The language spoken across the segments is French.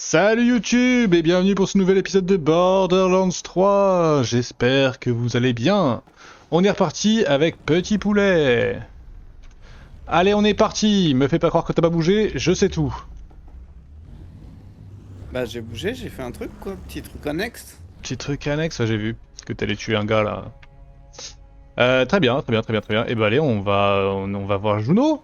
Salut YouTube et bienvenue pour ce nouvel épisode de Borderlands 3. J'espère que vous allez bien. On est reparti avec Petit Poulet. Allez, on est parti. Me fais pas croire que t'as pas bougé, je sais tout. Bah j'ai bougé, j'ai fait un truc quoi, petit truc annexe. Petit truc annexe, j'ai vu que t'allais tuer un gars là. Très bien. Et bah allez, on va voir Juno.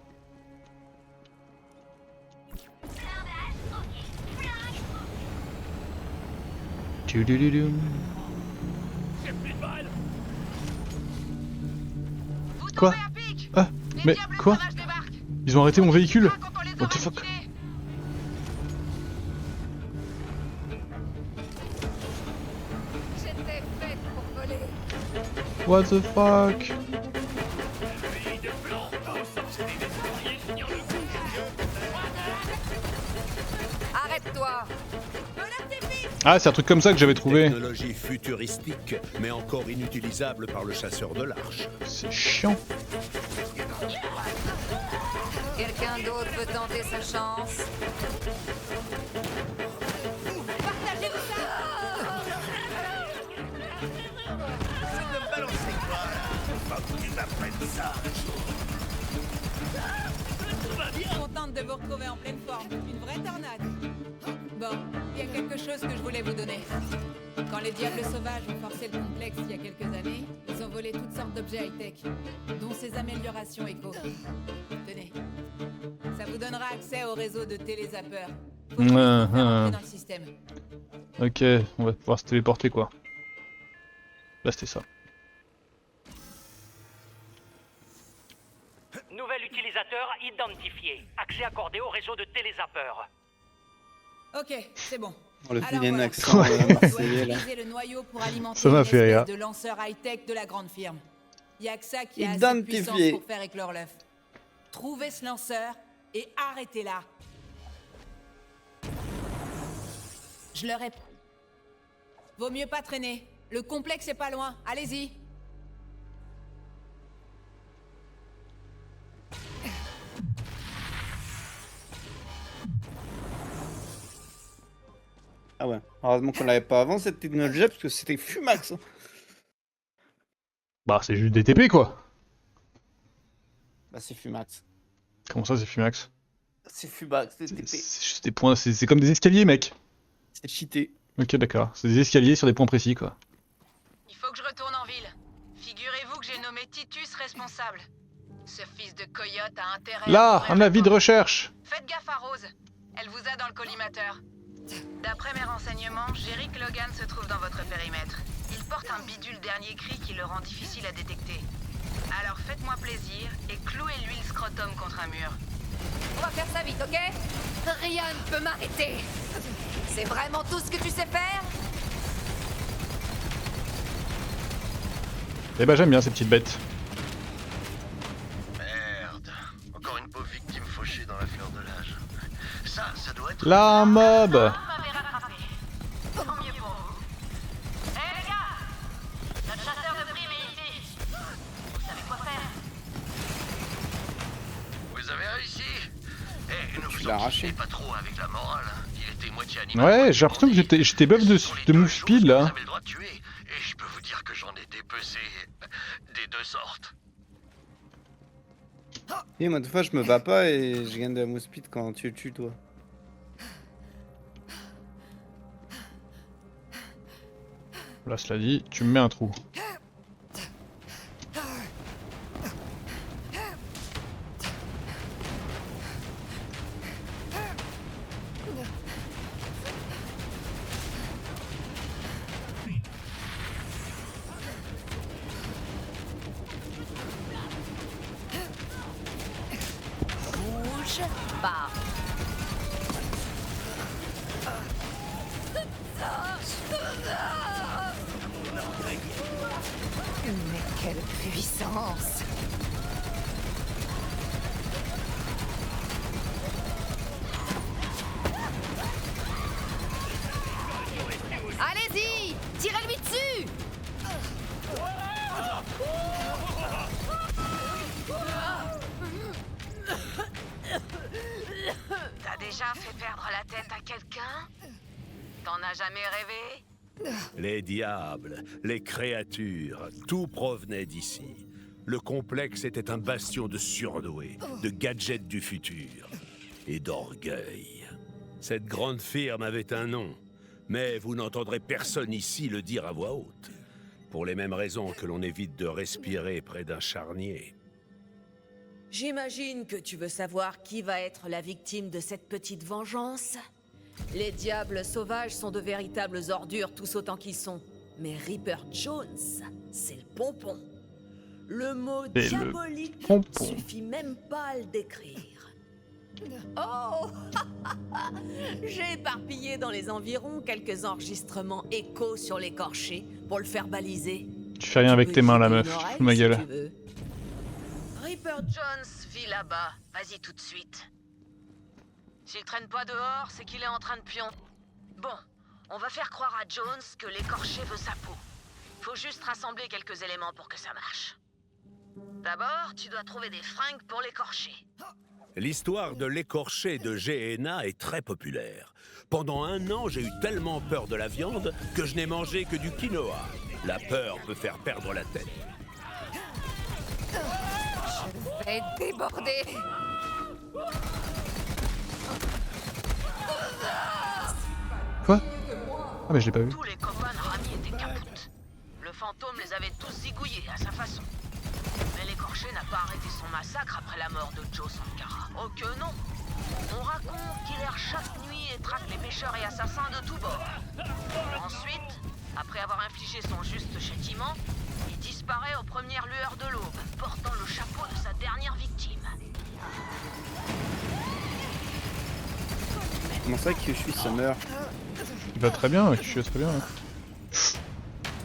Tudududum. Quoi? Ah, mais quoi? Ils ont arrêté mon véhicule? What the fuck? What the fuck? Arrête-toi! Ah, c'est un truc comme ça que j'avais trouvé. Technologie futuristique, mais encore inutilisable par le chasseur de l'arche. C'est chiant. Quelqu'un d'autre veut tenter sa chance? Partagez-vous ça! Contente de vous retrouver en pleine forme. Une vraie tornade. Bon, il y a quelque chose que je voulais vous donner. Quand les diables sauvages ont forcé le complexe il y a quelques années, ils ont volé toutes sortes d'objets high-tech, dont ces améliorations éco. Tenez, ça vous donnera accès au réseau de télézappeurs. Faut juste vous faire entrer dans le système. Ok, on va pouvoir se téléporter quoi. Là c'était ça. Nouvel utilisateur identifié. Accès accordé au réseau de télézappeurs. Ok, c'est bon. On le Alors fait un voilà. accent marseillais là. Utiliser le noyau pour alimenter Ça m'a une fait rire. espèce de lanceur high-tech de la grande firme. Il y a que ça qui a assez de puissance Identifié. pour faire éclore l'œuf. Trouvez ce lanceur et arrêtez-la. Je le répète. Vaut mieux pas traîner. Le complexe est pas loin. Allez-y. Ah ouais, heureusement qu'on l'avait pas avant cette technologie parce que c'était Fumax. Hein. Bah c'est juste des TP quoi. Bah c'est Fumax. Comment ça c'est Fumax? C'est Fumax, c'est C'est TP. juste des points, c'est comme des escaliers mec. C'est cheaté. Ok d'accord, c'est des escaliers sur des points précis quoi. Il faut que je retourne en ville. Figurez-vous que j'ai nommé Titus responsable. Ce fils de coyote a intérêt à Là, ouvrir un le avis de port. recherche. Faites gaffe à Rose. Elle vous a dans le collimateur. D'après mes renseignements, Jerick Logan se trouve dans votre périmètre. Il porte un bidule dernier cri qui le rend difficile à détecter. Alors faites-moi plaisir et clouez-lui le scrotum contre un mur. On va faire ça vite, ok? Rien ne peut m'arrêter. C'est vraiment tout ce que tu sais faire? Eh bah j'aime bien ces petites bêtes. Merde. Encore une pauvre victime fauchée dans la fleur de l'âge. Ça doit être... Là un mob. Vous m'avez rattrapé. Tant mieux pour vous. Hé les gars! Notre chasseur de primes est ici. Vous savez quoi faire? Vous avez réussi. Eh, ne Tu vous l'as en arraché. pas trop avec la morale. Hein. Il était moitié animal. Ouais, moitié j'ai l'impression que bandit. j'étais buff Ce sont les de deux move choses speed que là. Vous avez le droit de tuer. Et je peux vous dire que j'en ai dépecé des deux sortes. Et moi, des fois, je me bats pas et je gagne de la mousse speed quand tu le tues, toi. Là cela dit, tu me mets un trou. Bouge pas. Mais quelle puissance! Allez-y! Tirez-lui dessus! T'as déjà fait perdre la tête à quelqu'un? T'en as jamais rêvé? Les diables, les créatures, tout provenait d'ici. Le complexe était un bastion de surdoués, de gadgets du futur et d'orgueil. Cette grande firme avait un nom, mais vous n'entendrez personne ici le dire à voix haute. Pour les mêmes raisons que l'on évite de respirer près d'un charnier. J'imagine que tu veux savoir qui va être la victime de cette petite vengeance. Les diables sauvages sont de véritables ordures tous autant qu'ils sont. Mais Reaper Jones, c'est le pompon. Le mot C'est le diabolique pompon. suffit même pas à le décrire. Oh J'ai éparpillé dans les environs quelques enregistrements échos sur l'écorché pour le faire baliser. Tu fais rien avec tes mains, la meuf. Tu fous de ma gueule. Reaper Jones vit là-bas. Vas-y tout de suite. S'il traîne pas dehors, c'est qu'il est en train de pion. Bon, on va faire croire à Jones que l'écorché veut sa peau. Faut juste rassembler quelques éléments pour que ça marche. D'abord, tu dois trouver des fringues pour l'écorché. L'histoire de l'écorché de Gehenna est très populaire. Pendant 1 an, j'ai eu tellement peur de la viande que je n'ai mangé que du quinoa. La peur peut faire perdre la tête. Je vais déborder. Quoi? Ah mais je l'ai pas vu. Tous les copains de Rami étaient capoutes. Le fantôme les avait tous zigouillés à sa façon. Mais l'écorché n'a pas arrêté son massacre après la mort de Joe Sankara. Oh que non! On raconte qu'il erre chaque nuit et traque les pêcheurs et assassins de tous bords. Ensuite, après avoir infligé son juste châtiment, il disparaît aux premières lueurs de l'aube, portant le chapeau de sa dernière victime. Comment ça que je suis, ça meurt? Il va très bien, tu très bien.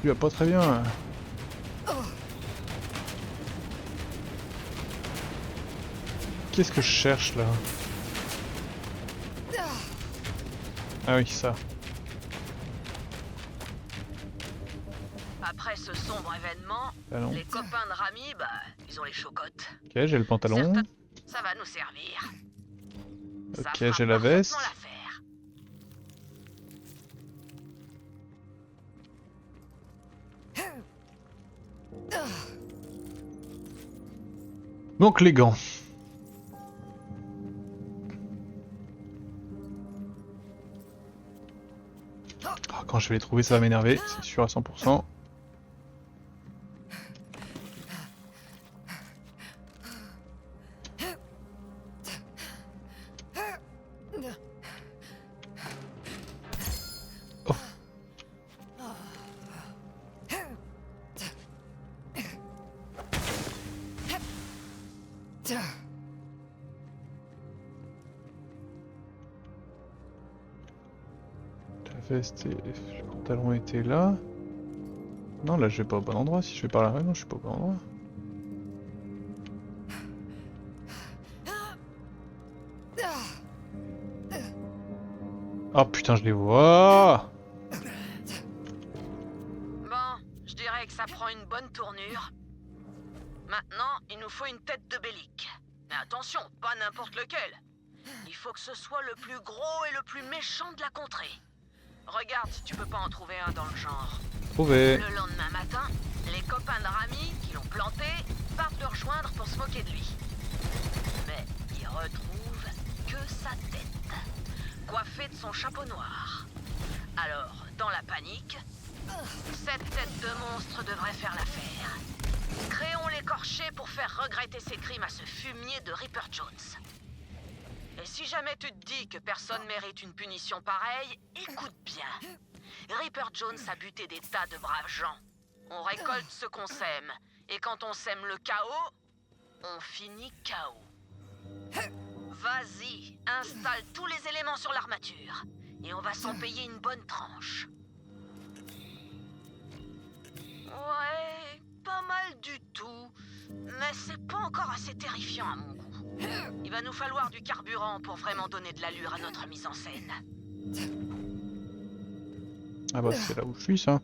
Il va pas très bien. Qu'est-ce que je cherche là? Ah oui, ça. Après ce sombre événement, Talon. les copains de Rami, bah, ils ont les chocottes. Ok, j'ai le pantalon. Certes, ça va nous servir. Ça Ok, fera j'ai la veste. parfaitement l'affaire. Donc les gants. Ah, quand je vais les trouver, ça va m'énerver, c'est sûr à 100%. Oh. La veste et le pantalon étaient là. Non, là je vais pas au bon endroit. Si je vais par là, ouais, non, je suis pas au bon endroit. Oh putain, je les vois. Bon, je dirais que ça prend une bonne tournure. Maintenant, il nous faut une tête de Bellic. Mais attention, pas n'importe lequel. Il faut que ce soit le plus gros et le plus méchant de la contrée. Regarde si tu peux pas en trouver un dans le genre. Trouvé. Le lendemain matin, les copains de Rami qui l'ont planté partent le rejoindre pour se moquer de lui. Mais ils retrouvent que sa tête, coiffée de son chapeau noir. Alors, dans la panique, cette tête de monstre devrait faire l'affaire. Créons l'écorché pour faire regretter ses crimes à ce fumier de Reaper Jones. Et si jamais tu te dis que personne mérite une punition pareille, écoute bien. Reaper Jones a buté des tas de braves gens. On récolte ce qu'on sème. Et quand on sème le chaos, on finit chaos. Vas-y, installe tous les éléments sur l'armature. Et on va s'en payer une bonne tranche. Ouais, pas mal du tout. Mais c'est pas encore assez terrifiant à mon goût. Il va nous falloir du carburant pour vraiment donner de l'allure à notre mise en scène. Ah bah c'est là où je suis ça.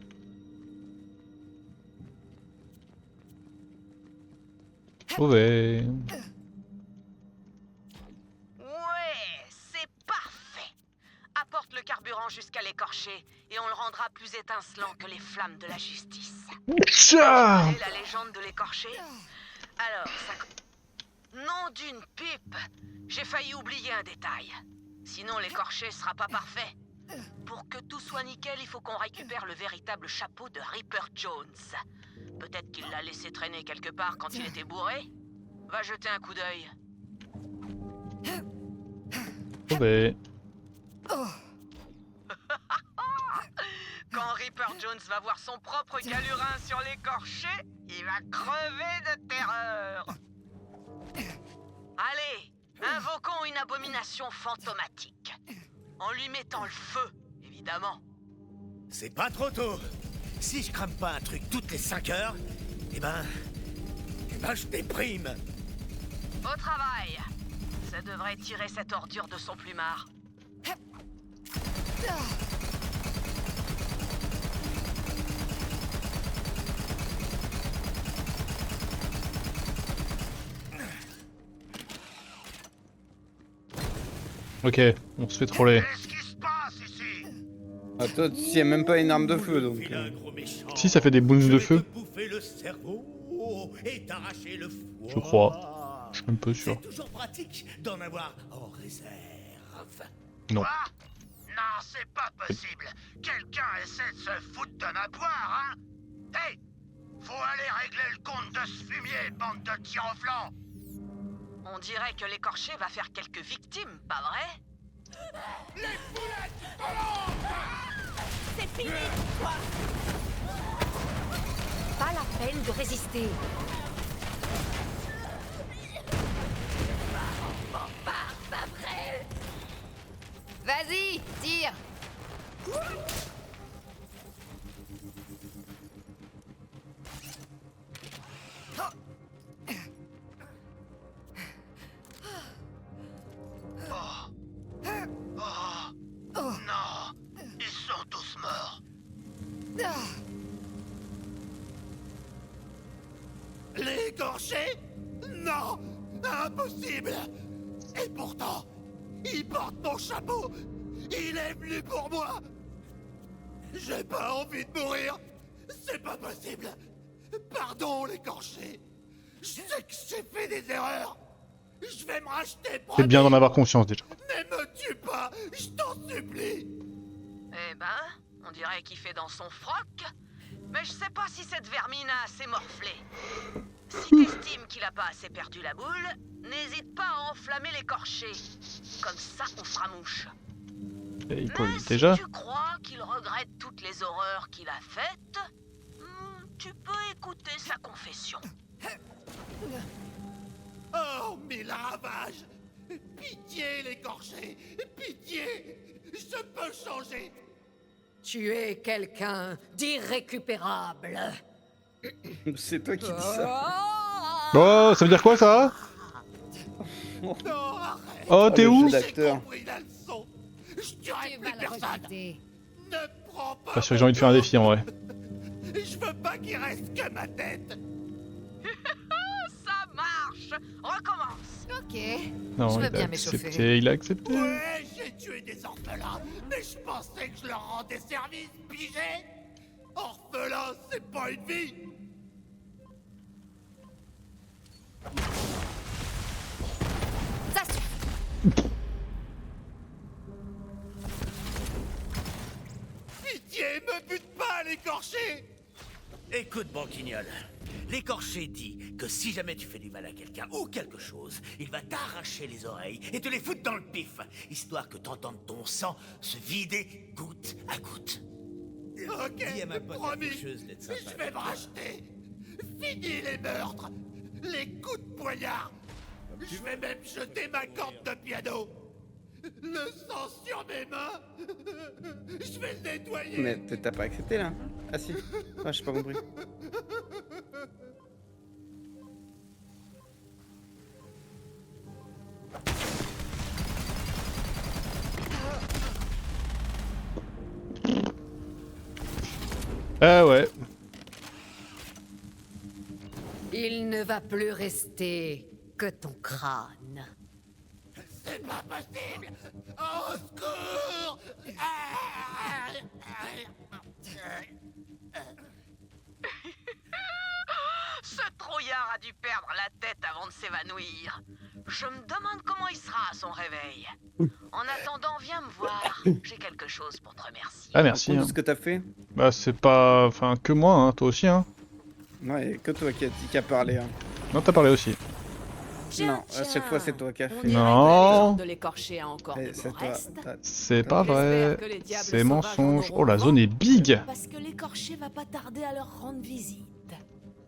Trouvé. Ouais, c'est parfait. carburant jusqu'à l'écorché et on le rendra plus étincelant que les flammes de la justice. Tcha Et la légende de l'écorché? Alors, ça... Nom d'une pipe! J'ai failli oublier un détail. Sinon, l'écorché sera pas parfait. Pour que tout soit nickel, il faut qu'on récupère le véritable chapeau de Ripper Jones. Peut-être qu'il l'a laissé traîner quelque part quand il était bourré. Va jeter un coup d'œil. Oh ben... Quand Ripper Jones va voir son propre galurin sur l'écorché, il va crever de terreur. Allez, invoquons une abomination fantomatique. En lui mettant le feu, évidemment. C'est pas trop tôt. Si je crame pas un truc toutes les 5 heures, eh ben je déprime. Au travail. Ça devrait tirer cette ordure de son plumard. Ok, on se fait troller. Qu'est-ce qui se passe ici? Ah, toi, s'il y a même pas une arme de feu, donc... Vilain gros méchant. Si, ça fait des booms Je de vais feu. te bouffer le cerveau et t'arracher le foie. Je crois. Je suis même pas sûr. C'est toujours pratique d'en avoir en réserve. Non. Quoi? Non, c'est pas possible. Quelqu'un essaie de se foutre de ma poire, hein? Hey! Faut aller régler le compte de ce fumier, bande de tirs au flanc! On dirait que l'écorché va faire quelques victimes, pas vrai? C'est fini, toi. Pas la peine de résister. Vas-y, tire. Oh non! Ils sont tous morts! L'écorché? Non! Impossible! Et pourtant, il porte mon chapeau! Il est venu pour moi! J'ai pas envie de mourir! C'est pas possible! Pardon, l'écorché! Je sais que j'ai fait des erreurs! Je vais me racheter, C'est bien d'en promis. avoir conscience déjà. Ne me tue pas! Je t'en supplie! Eh ben, on dirait qu'il fait dans son froc. Mais je sais pas si cette vermine a assez morflé. Si t'estimes qu'il a pas assez perdu la boule, n'hésite pas à enflammer l'écorché. Comme ça, on fera mouche. Et il peut Mais si déjà. tu crois qu'il regrette toutes les horreurs qu'il a faites, tu peux écouter sa confession. Oh, mille ravages! Pitié, l'écorché! Pitié! Je peux changer! Tu es quelqu'un d'irrécupérable. C'est toi qui dis ça. Oh, ça veut dire quoi ça? Non, arrête! Oh, t'es le où? jeu d'acteur. J'ai compris la leçon! Je tuerai Tu plus vas le personne! regretter. Ne prends pas! Pas sûr que j'ai envie de faire un défi en vrai. Je veux pas qu'il reste que ma tête! Ça marche. Recommence. Ok. Non, Je veux il a bien m'échauffer. accepté, il a accepté. Ouais, j'ai tué des orphelins, mais je pensais que je leur rendais service, pigé! Orphelin, c'est pas une vie! Ça suffit. Pitié, me bute pas, l'écorché! Écoute, banquignol, l'écorché dit que si jamais tu fais du mal à quelqu'un ou quelque chose, il va t'arracher les oreilles et te les foutre dans le pif, histoire que t'entendes ton sang se vider goutte à goutte. Ok, Dis à ma pote la promis, faucheuse d'être sympa je vais avec me toi. racheter! Fini les meurtres! Les coups de poignard! Je vais même jeter ma corde de piano! Le sang sur mes mains! Je vais le nettoyer! Mais t'as pas accepté là? Ah si. Ah, j'ai pas compris. Ah ouais. Il ne va plus rester que ton crâne. C'est C'est pas possible! Au secours! Ce trouillard a dû perdre la tête avant de s'évanouir. Je me demande comment il sera à son réveil. En attendant, viens me voir. J'ai quelque chose pour te remercier. Ah merci. Tout Hein. ce que t'as fait. Bah c'est pas... Enfin que moi, hein. Toi aussi, hein. Ouais, que toi qui a parlé. Hein. Non, t'as parlé aussi. Non, cette fois c'est toi qui as fait. Non. De l'écorcher a encore Eh, de c'est bon toi. reste. C'est pas J'espère vrai. que les diables C'est sauvages mensonge. en Oh, la auront zone est vent, big. Parce que l'écorché va pas tarder à leur rendre visite.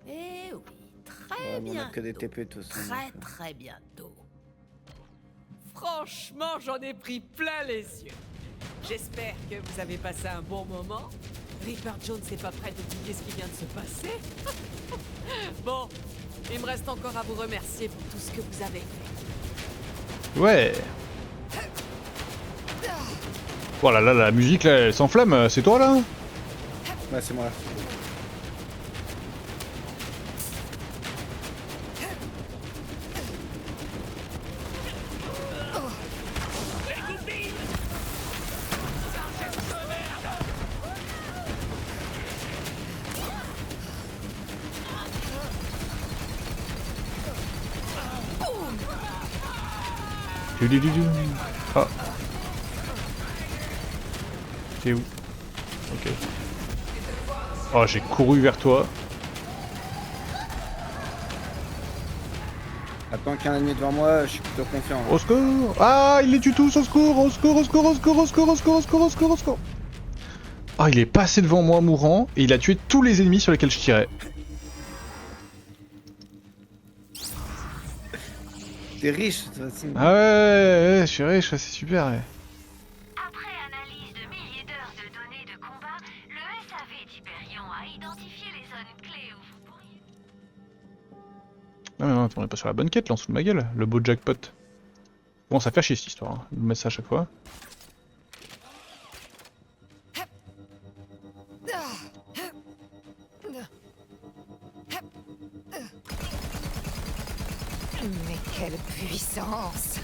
Eh oui, très Ouais, on bien. a que des TP tous. Très très bientôt. Franchement, j'en ai pris plein les yeux. J'espère que vous avez passé un bon moment. Reaper Jones n'est pas prêt d'oublier ce qui vient de se passer. Bon, il me reste encore à vous remercier pour tout ce que vous avez fait. Ouais. Voilà, là, la musique, là, elle s'enflamme. C'est toi, là? Ouais, c'est moi. Ah. T'es où? Ok. Oh, j'ai couru vers toi. Attends qu'il y ait un ennemi devant moi, je suis plutôt confiant. Là. Au secours! Ah, il les tue tous! Au secours! Au secours! Au secours! Au secours! Au secours! Au secours! Au secours! Au secours! Au secours! Ah, il est passé devant moi mourant et il a tué tous les ennemis sur lesquels je tirais. T'es riche de toute façon. Ah ouais, je suis riche, c'est super. Ouais. Après analyse de milliers d'heures de données de combat, le SAV d'Hyperion a identifié les zones clés où vous pourriez... Non mais non, attends, on est pas sur la bonne quête là, en dessous de ma gueule, le beau jackpot. Bon, ça fait chier cette histoire, hein. Je vais mettre ça à chaque fois. Mais quelle puissance!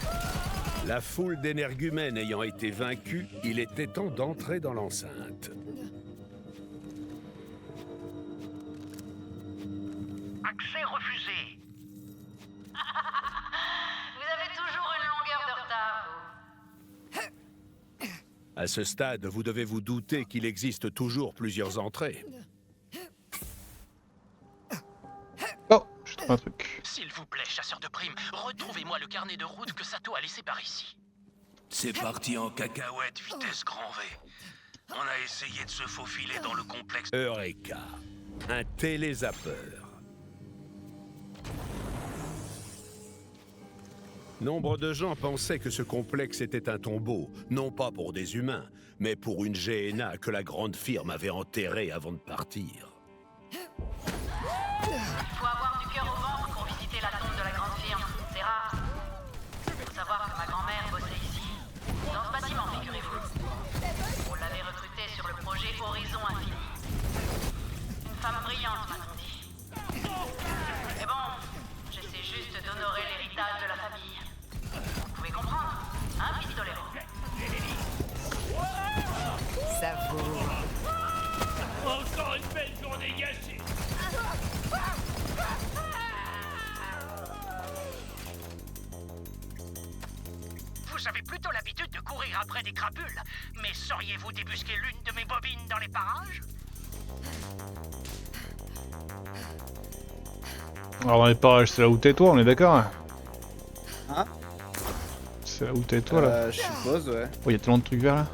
La foule d'énergumènes ayant été vaincue, il était temps d'entrer dans l'enceinte. Accès refusé. Vous avez toujours une longueur de retard. À ce stade, vous devez vous douter qu'il existe toujours plusieurs entrées. Oh, j'ai trouvé un truc. S'il vous plaît, chasseur de primes, retrouvez-moi le carnet de route que Sato a laissé par ici. C'est parti en cacahuète, vitesse grand V. On a essayé de se faufiler dans le complexe. Eureka, un télézappeur. Nombre de gens pensaient que ce complexe était un tombeau, non pas pour des humains, mais pour une GNA que la grande firme avait enterrée avant de partir. Faut avoir du cœur au ventre pour visiter la tombe de la grande firme. C'est rare. Faut savoir que ma grand-mère bossait ici. Dans ce bâtiment, figurez-vous. On l'avait recrutée sur le projet Horizon Infini. Une femme brillante, m'a-t-on dit. Mais bon, j'essaie juste d'honorer l'héritage de la famille. Vous pouvez comprendre, hein, pistolero? Ça vaut. Encore une belle journée gâchée. Vous avez plutôt l'habitude de courir après des crapules, mais sauriez-vous débusquer l'une de mes bobines dans les parages? Alors dans les parages, c'est là où t'es toi, on est d'accord? Hein? C'est là où t'es toi là? Je suppose, ouais. Oh, y a tellement de trucs verts là.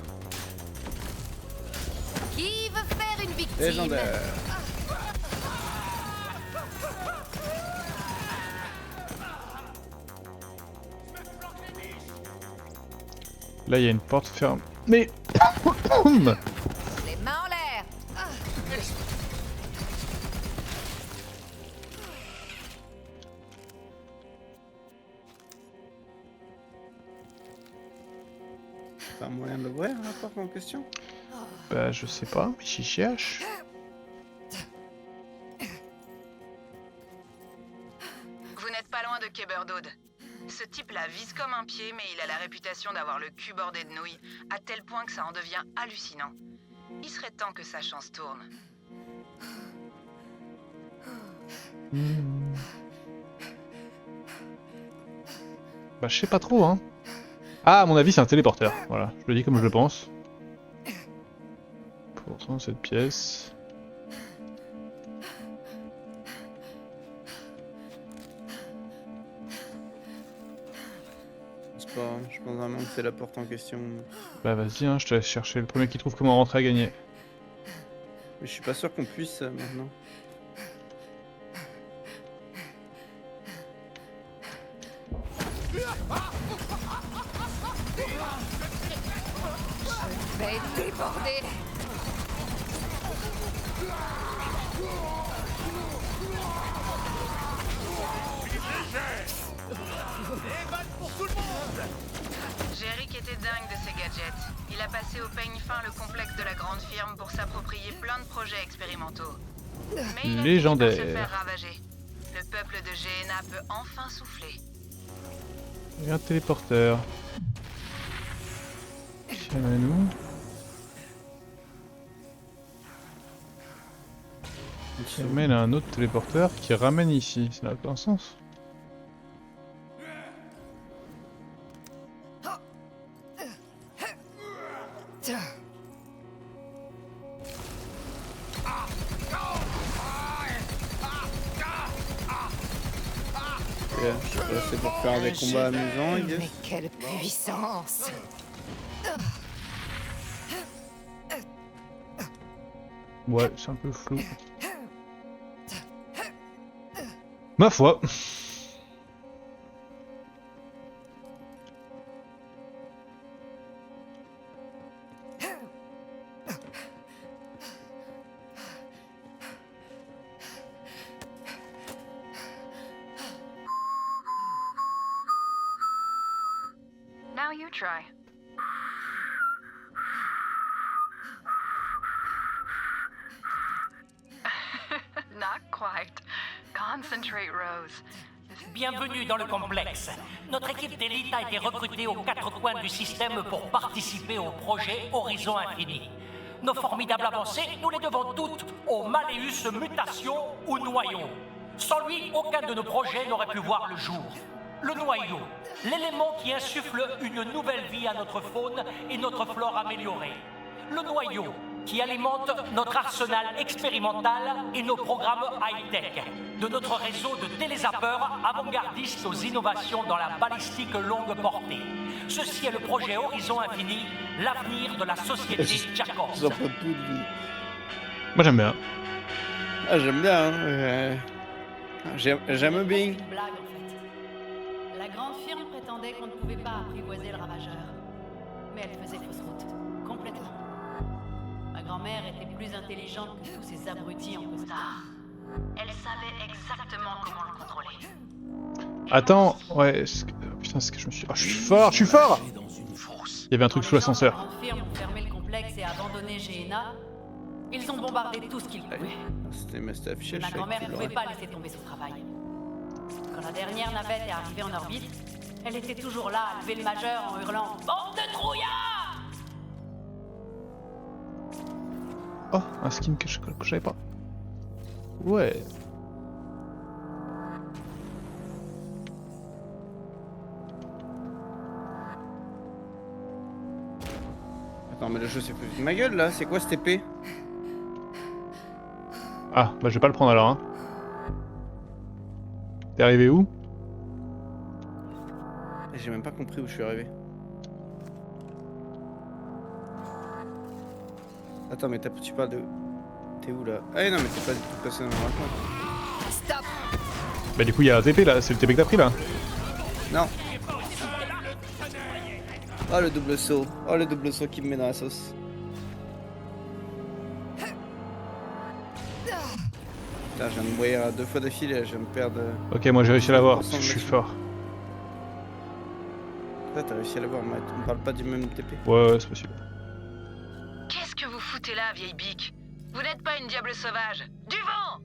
Qui veut faire une victime? Légendaire. Là, il y a une porte fermée. Mais. Les mains en l'air! T'as un moyen de l'ouvrir la porte en question? Bah, je sais pas, mais j'y cherche. Vous n'êtes pas loin de Keberdood. Ce Ce type-là vise comme un pied, mais il a la réputation d'avoir le cul bordé de nouilles, à tel point que ça en devient hallucinant. Il serait temps que sa chance tourne. Bah je sais pas trop hein. Ah à mon avis c'est un téléporteur, voilà, je le dis comme je le pense. Pour prendre cette pièce. Je pense vraiment que c'est la porte en question. Bah vas-y hein, je te laisse chercher le premier qui trouve comment rentrer à gagner. Mais je suis pas sûr qu'on puisse maintenant. Je vais être débordé. Jerick était dingue de ses gadgets. Il a passé au peigne fin le complexe de la grande firme pour s'approprier plein de projets expérimentaux. Mais il a fini par se faire ravager. Le peuple de Gehenna peut enfin souffler. Il y a un téléporteur. Qui amène où? Qui amène à un autre téléporteur qui ramène ici, ça n'a aucun sens. C'est pour faire des combats amusants, I guess. Mais quelle puissance! Ouais, c'est un peu flou. Ma foi. Now you try. Not quite. Concentrate, Rose. Bienvenue dans le complexe. Notre équipe d'élite a été recrutée aux quatre coins du système pour participer au projet Horizon Infini. Nos formidables avancées, nous les devons toutes au Malleus Mutation ou Noyau. Sans lui, aucun de nos projets n'aurait pu voir le jour. Le noyau, l'élément qui insuffle une nouvelle vie à notre faune et notre flore améliorée. Le noyau, qui alimente notre arsenal expérimental et nos programmes high-tech, de notre réseau de télézappeurs avant-gardistes aux innovations dans la balistique longue portée. Ceci est le projet Horizon Infini, l'avenir de la société Tchakos. J'en peux plus de lui. Moi j'aime bien. Ah j'aime bien, hein. J'aime bien. Une blague en fait. La grande firme prétendait qu'on ne pouvait pas apprivoiser le ravageur. Mais elle faisait fausse route. Complètement. Ma grand-mère était plus intelligente que tous ces abrutis en costard. Elle savait exactement comment le contrôler. Attends, ouais, putain, c'est que je me suis... Oh, je suis fort, je suis fort! Il y avait un truc sous l'ascenseur. La grande firme ont fermé le complexe et abandonné Gehenna. Ils ont bombardé tout ce qu'ils pouvaient. C'était affiché. Ma grand-mère ne pouvait pas laisser tomber son travail. Quand la dernière navette est arrivée en orbite, elle était toujours là à lever le majeur en hurlant « Bande de trouillards !» Oh, un skin que je savais pas. Ouais. Attends, mais le jeu c'est plus de ma gueule là, c'est quoi cette épée? Ah, bah je vais pas le prendre alors, hein. T'es arrivé où? J'ai même pas compris où je suis arrivé. Attends, mais tu parles de... T'es où là? Ah non, mais t'es pas du tout passé dans le raconte. Stop! Bah du coup il y a un TP là, c'est le TP que t'as pris là? Non. Oh le double saut. Oh le double saut qui me met dans la sauce. Putain, je viens de mourir à 2 fois d'affilée, je viens de perdre... Ok, moi j'ai réussi à l'avoir, je suis fort. Là t'as réussi à l'avoir, mais on parle pas du même TP. Ouais, c'est possible. Qu'est-ce que vous foutez là, vieille bique? Vous n'êtes pas une diable sauvage. Du vent!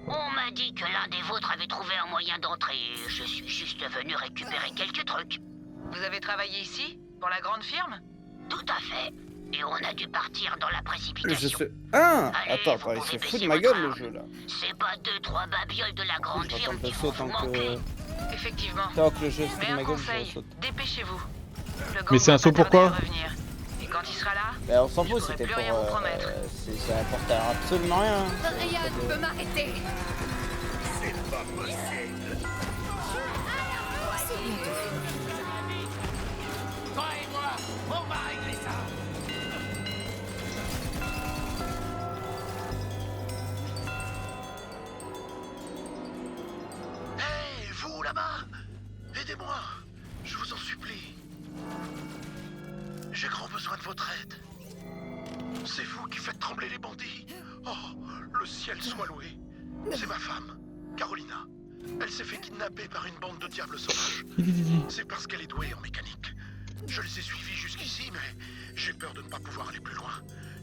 On m'a dit que l'un des vôtres avait trouvé un moyen d'entrer. Je suis juste venu récupérer quelques trucs. Vous avez travaillé ici? Pour la grande firme? Tout à fait. Et on a dû partir dans la Je précipitation. sais... Ah Allez, attends, vous il se pouvez fout de baisser ma votre gueule le arme. jeu là. C'est pas 2-3 babioles de la grande Je vais firme attendre qui le vont saut vous tant manquer. que... Effectivement. Tant que le jeu se fout Mais de un ma gueule, je conseil, saute. dépêchez-vous. Le gang Mais c'est un va saut pas tarder pourquoi à revenir. Et quand il sera là, Bah on s'en je fout, pourrai c'était plus pour... rien vous promettre. ça apporte absolument rien. Rien ne peut m'arrêter. C'est pas possible. C'est bientôt fini. Toi et moi, on va régler ça. Hé, vous là-bas! Aidez-moi! Je vous en supplie. J'ai grand besoin de votre aide. C'est vous qui faites trembler les bandits. Oh, le ciel soit loué. C'est ma femme, Carolina. Elle s'est fait kidnapper par une bande de diables sauvages. C'est parce qu'elle est douée en mécanique. Je les ai suivis jusqu'ici, mais j'ai peur de ne pas pouvoir aller plus loin.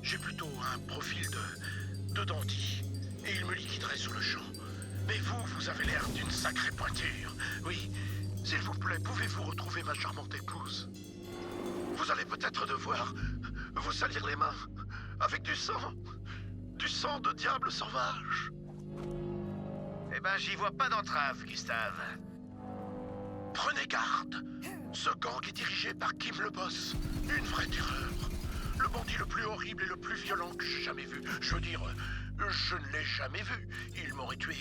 J'ai plutôt un profil de dandy, et il me liquiderait sur le champ. Mais vous, vous avez l'air d'une sacrée pointure. Oui, s'il vous plaît, pouvez-vous retrouver ma charmante épouse? Vous allez peut-être devoir vous salir les mains avec du sang de diable sauvage. Eh ben, j'y vois pas d'entrave, Gustave. Prenez garde. Ce gang est dirigé par Kim le Boss, une vraie terreur. Le bandit le plus horrible et le plus violent que j'ai jamais vu. Je veux dire, je ne l'ai jamais vu. Il m'aurait tué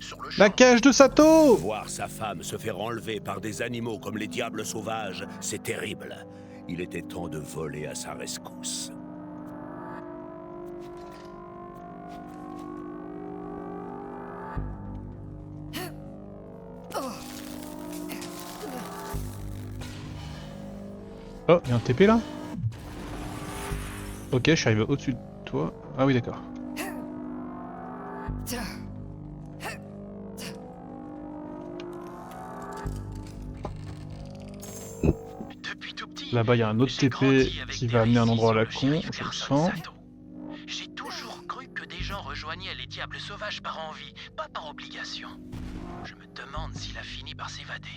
sur le champ. La cage de Sato! Voir sa femme se faire enlever par des animaux comme les diables sauvages, c'est terrible. Il était temps de voler à sa rescousse. Oh, il y a un TP là? Ok, je suis arrivé au-dessus de toi. Ah oui, d'accord. Depuis tout petit, Là-bas, il y a un autre j'ai TP grandi avec qui des va amener à un récits endroit à sur la le con, shérif je le Vernon sens. Sato. J'ai toujours cru que des gens rejoignaient les diables sauvages par envie, pas par obligation. Je me demande s'il a fini par s'évader.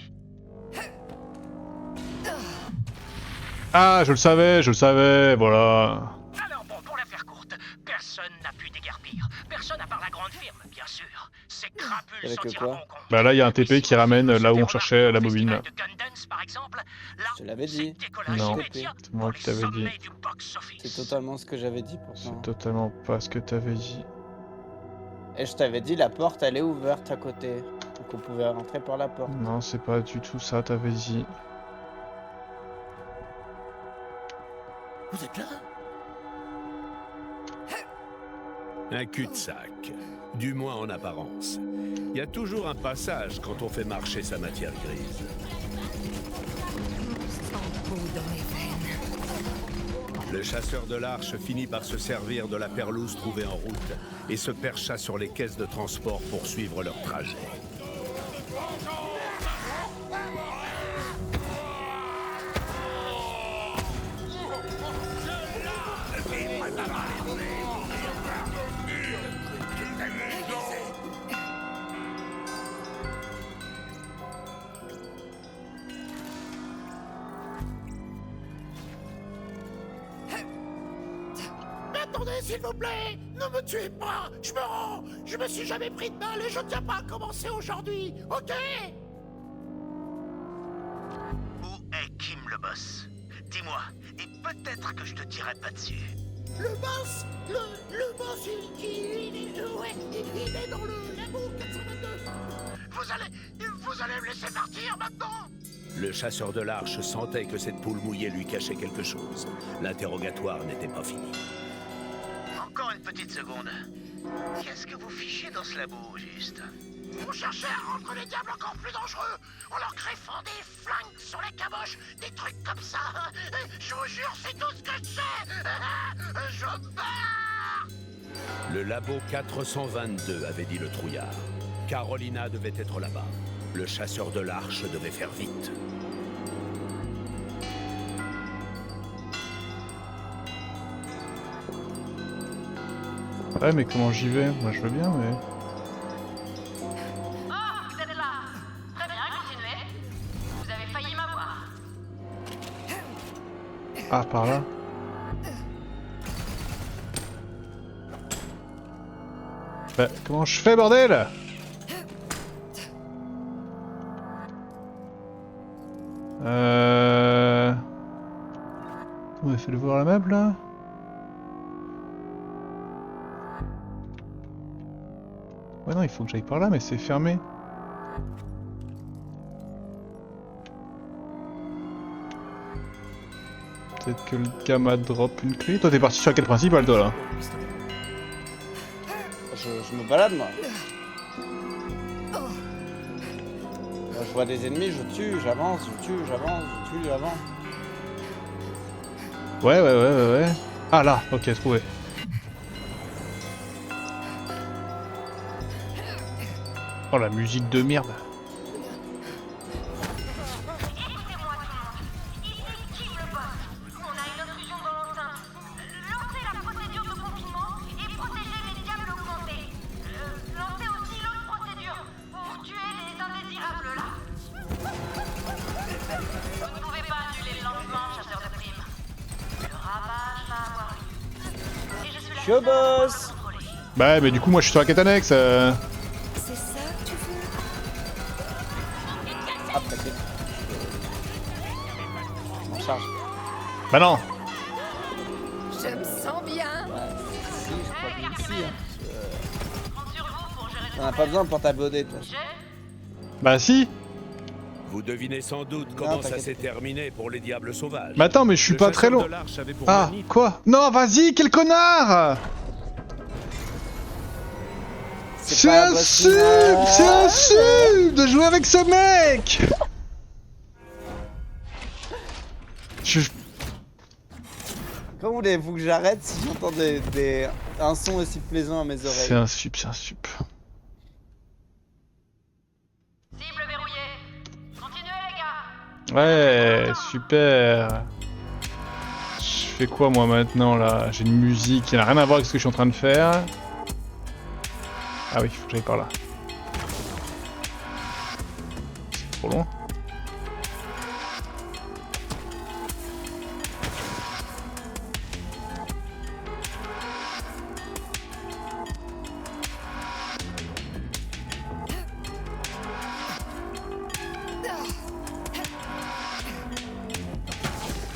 Ah, je le savais, voilà. Alors bon, pour la faire courte, personne n'a pu déguerpir. Personne à part la grande firme, bien sûr. Ces crapules Avec s'en quoi tireront compte. Bah là, il y a un TP qui ramène là où on cherchait la bobine. Là. De Gundance, par exemple, là, Je te l'avais dit. décollage Non, immédiat c'est moi pour qui les t'avais dit. sommets du box-office. C'est totalement ce que j'avais dit C'est pourtant. totalement pas ce que t'avais dit. Et je t'avais dit, la porte elle est ouverte à côté. Donc on pouvait rentrer par la porte. Non, c'est pas du tout ça, t'avais dit. Vous êtes là? Un cul-de-sac, du moins en apparence. Il y a toujours un passage quand on fait marcher sa matière grise. Le chasseur de l'arche finit par se servir de la perlouse trouvée en route et se percha sur les caisses de transport pour suivre leur trajet. Attendez, s'il vous plaît! Ne me tuez pas! Je me rends! Je me suis jamais pris de balle et je ne tiens pas à commencer aujourd'hui, ok? Où est Kim le boss? Dis-moi, et peut-être que je te tirerai pas dessus. Le boss! Le boss, il est dans le labo 422! Vous allez me laisser partir maintenant? Le chasseur de l'arche sentait que cette poule mouillée lui cachait quelque chose. L'interrogatoire n'était pas fini. Encore une petite seconde. Qu'est-ce que vous fichez dans ce labo, au juste? Vous cherchez à rendre les diables encore plus dangereux en leur greffant des flingues sur les caboches, des trucs comme ça. Je vous jure, c'est tout ce que je sais. Je meurs. Le labo 422 avait dit le trouillard. Carolina devait être là-bas. Le chasseur de l'arche devait faire vite. Ouais, mais comment j'y vais? Moi, je veux bien, mais... Ah, par là. Bah, comment je fais, bordel? On va faire le voir la map là. Ouais non, il faut que j'aille par là, mais c'est fermé. Peut-être que le gars m'a drop une clé. Toi t'es parti sur quel principe, Aldo là? Je me balade moi. Je vois des ennemis, je tue, j'avance, je tue, j'avance, je tue, j'avance. Ouais. Ah là, ok, trouvé. Oh la musique de merde. Écoutez-moi tout le monde. Ici Kim le boss. On a une intrusion dans l'enceinte. Lancez la procédure de confinement et protégez les diables augmentés. Lancez aussi l'autre procédure pour tuer les indésirables là. Vous ne pouvez pas annuler le lancement, chasseur de primes. Le ravage va avoir lieu. Et je suis la Je suis au boss. Bah mais du coup moi je suis sur la quête annexe. C'est ça que tu veux? Ah, peut-être. Je m'en charge. Bah non. Je me sens bien. Si, je crois que ici. T'en as pas besoin pour ta beauté, toi. Bah si. Vous devinez sans doute comment ça t'inquiète. s'est terminé pour les diables sauvages. Mais attends, mais je suis Le pas très chasseur long. de l'Arche avait pour Ah, manie- quoi? Non, vas-y, quel connard! C'est pas un boss sub! final. C'est un sub de jouer avec ce mec! Comment voulez-vous que j'arrête si j'entends un son aussi plaisant à mes oreilles? C'est un sub, c'est un sub. Cible verrouillée. Continuez les gars. Ouais, super. Je fais quoi moi maintenant là? J'ai une musique qui n'a rien à voir avec ce que je suis en train de faire. Ah oui, faut que j'aille par là. C'est trop loin.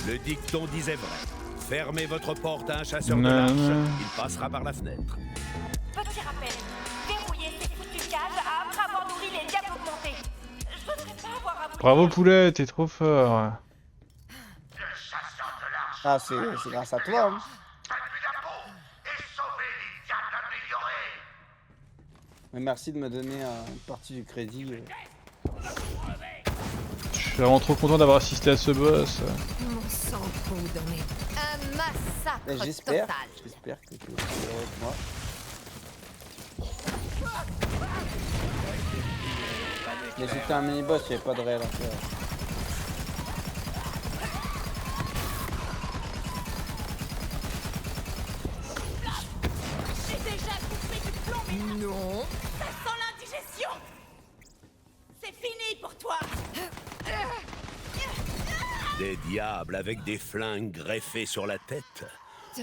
Le dicton disait vrai. Fermez votre porte à un chasseur de Non, l'Arche, non. il passera par la fenêtre. Petit rappel. Verrouiller ces foutues cages après avoir nourri les diables augmentés. Je ne voudrais pas avoir à vous... Bravo poulet, t'es trop fort. Ah, c'est grâce à toi. Hein. Mais merci de me donner une partie du crédit. Je suis vraiment trop content d'avoir assisté à ce boss. Mon sang poudre, mais un massacre J'espère total. que tu es heureux avec moi. Mais c'était un mini-boss, il n'y avait pas de réel intérêt. J'ai déjà coupé du plomb, mais Non. ça sent l'indigestion. C'est fini pour toi. Des diables avec des flingues greffés sur la tête.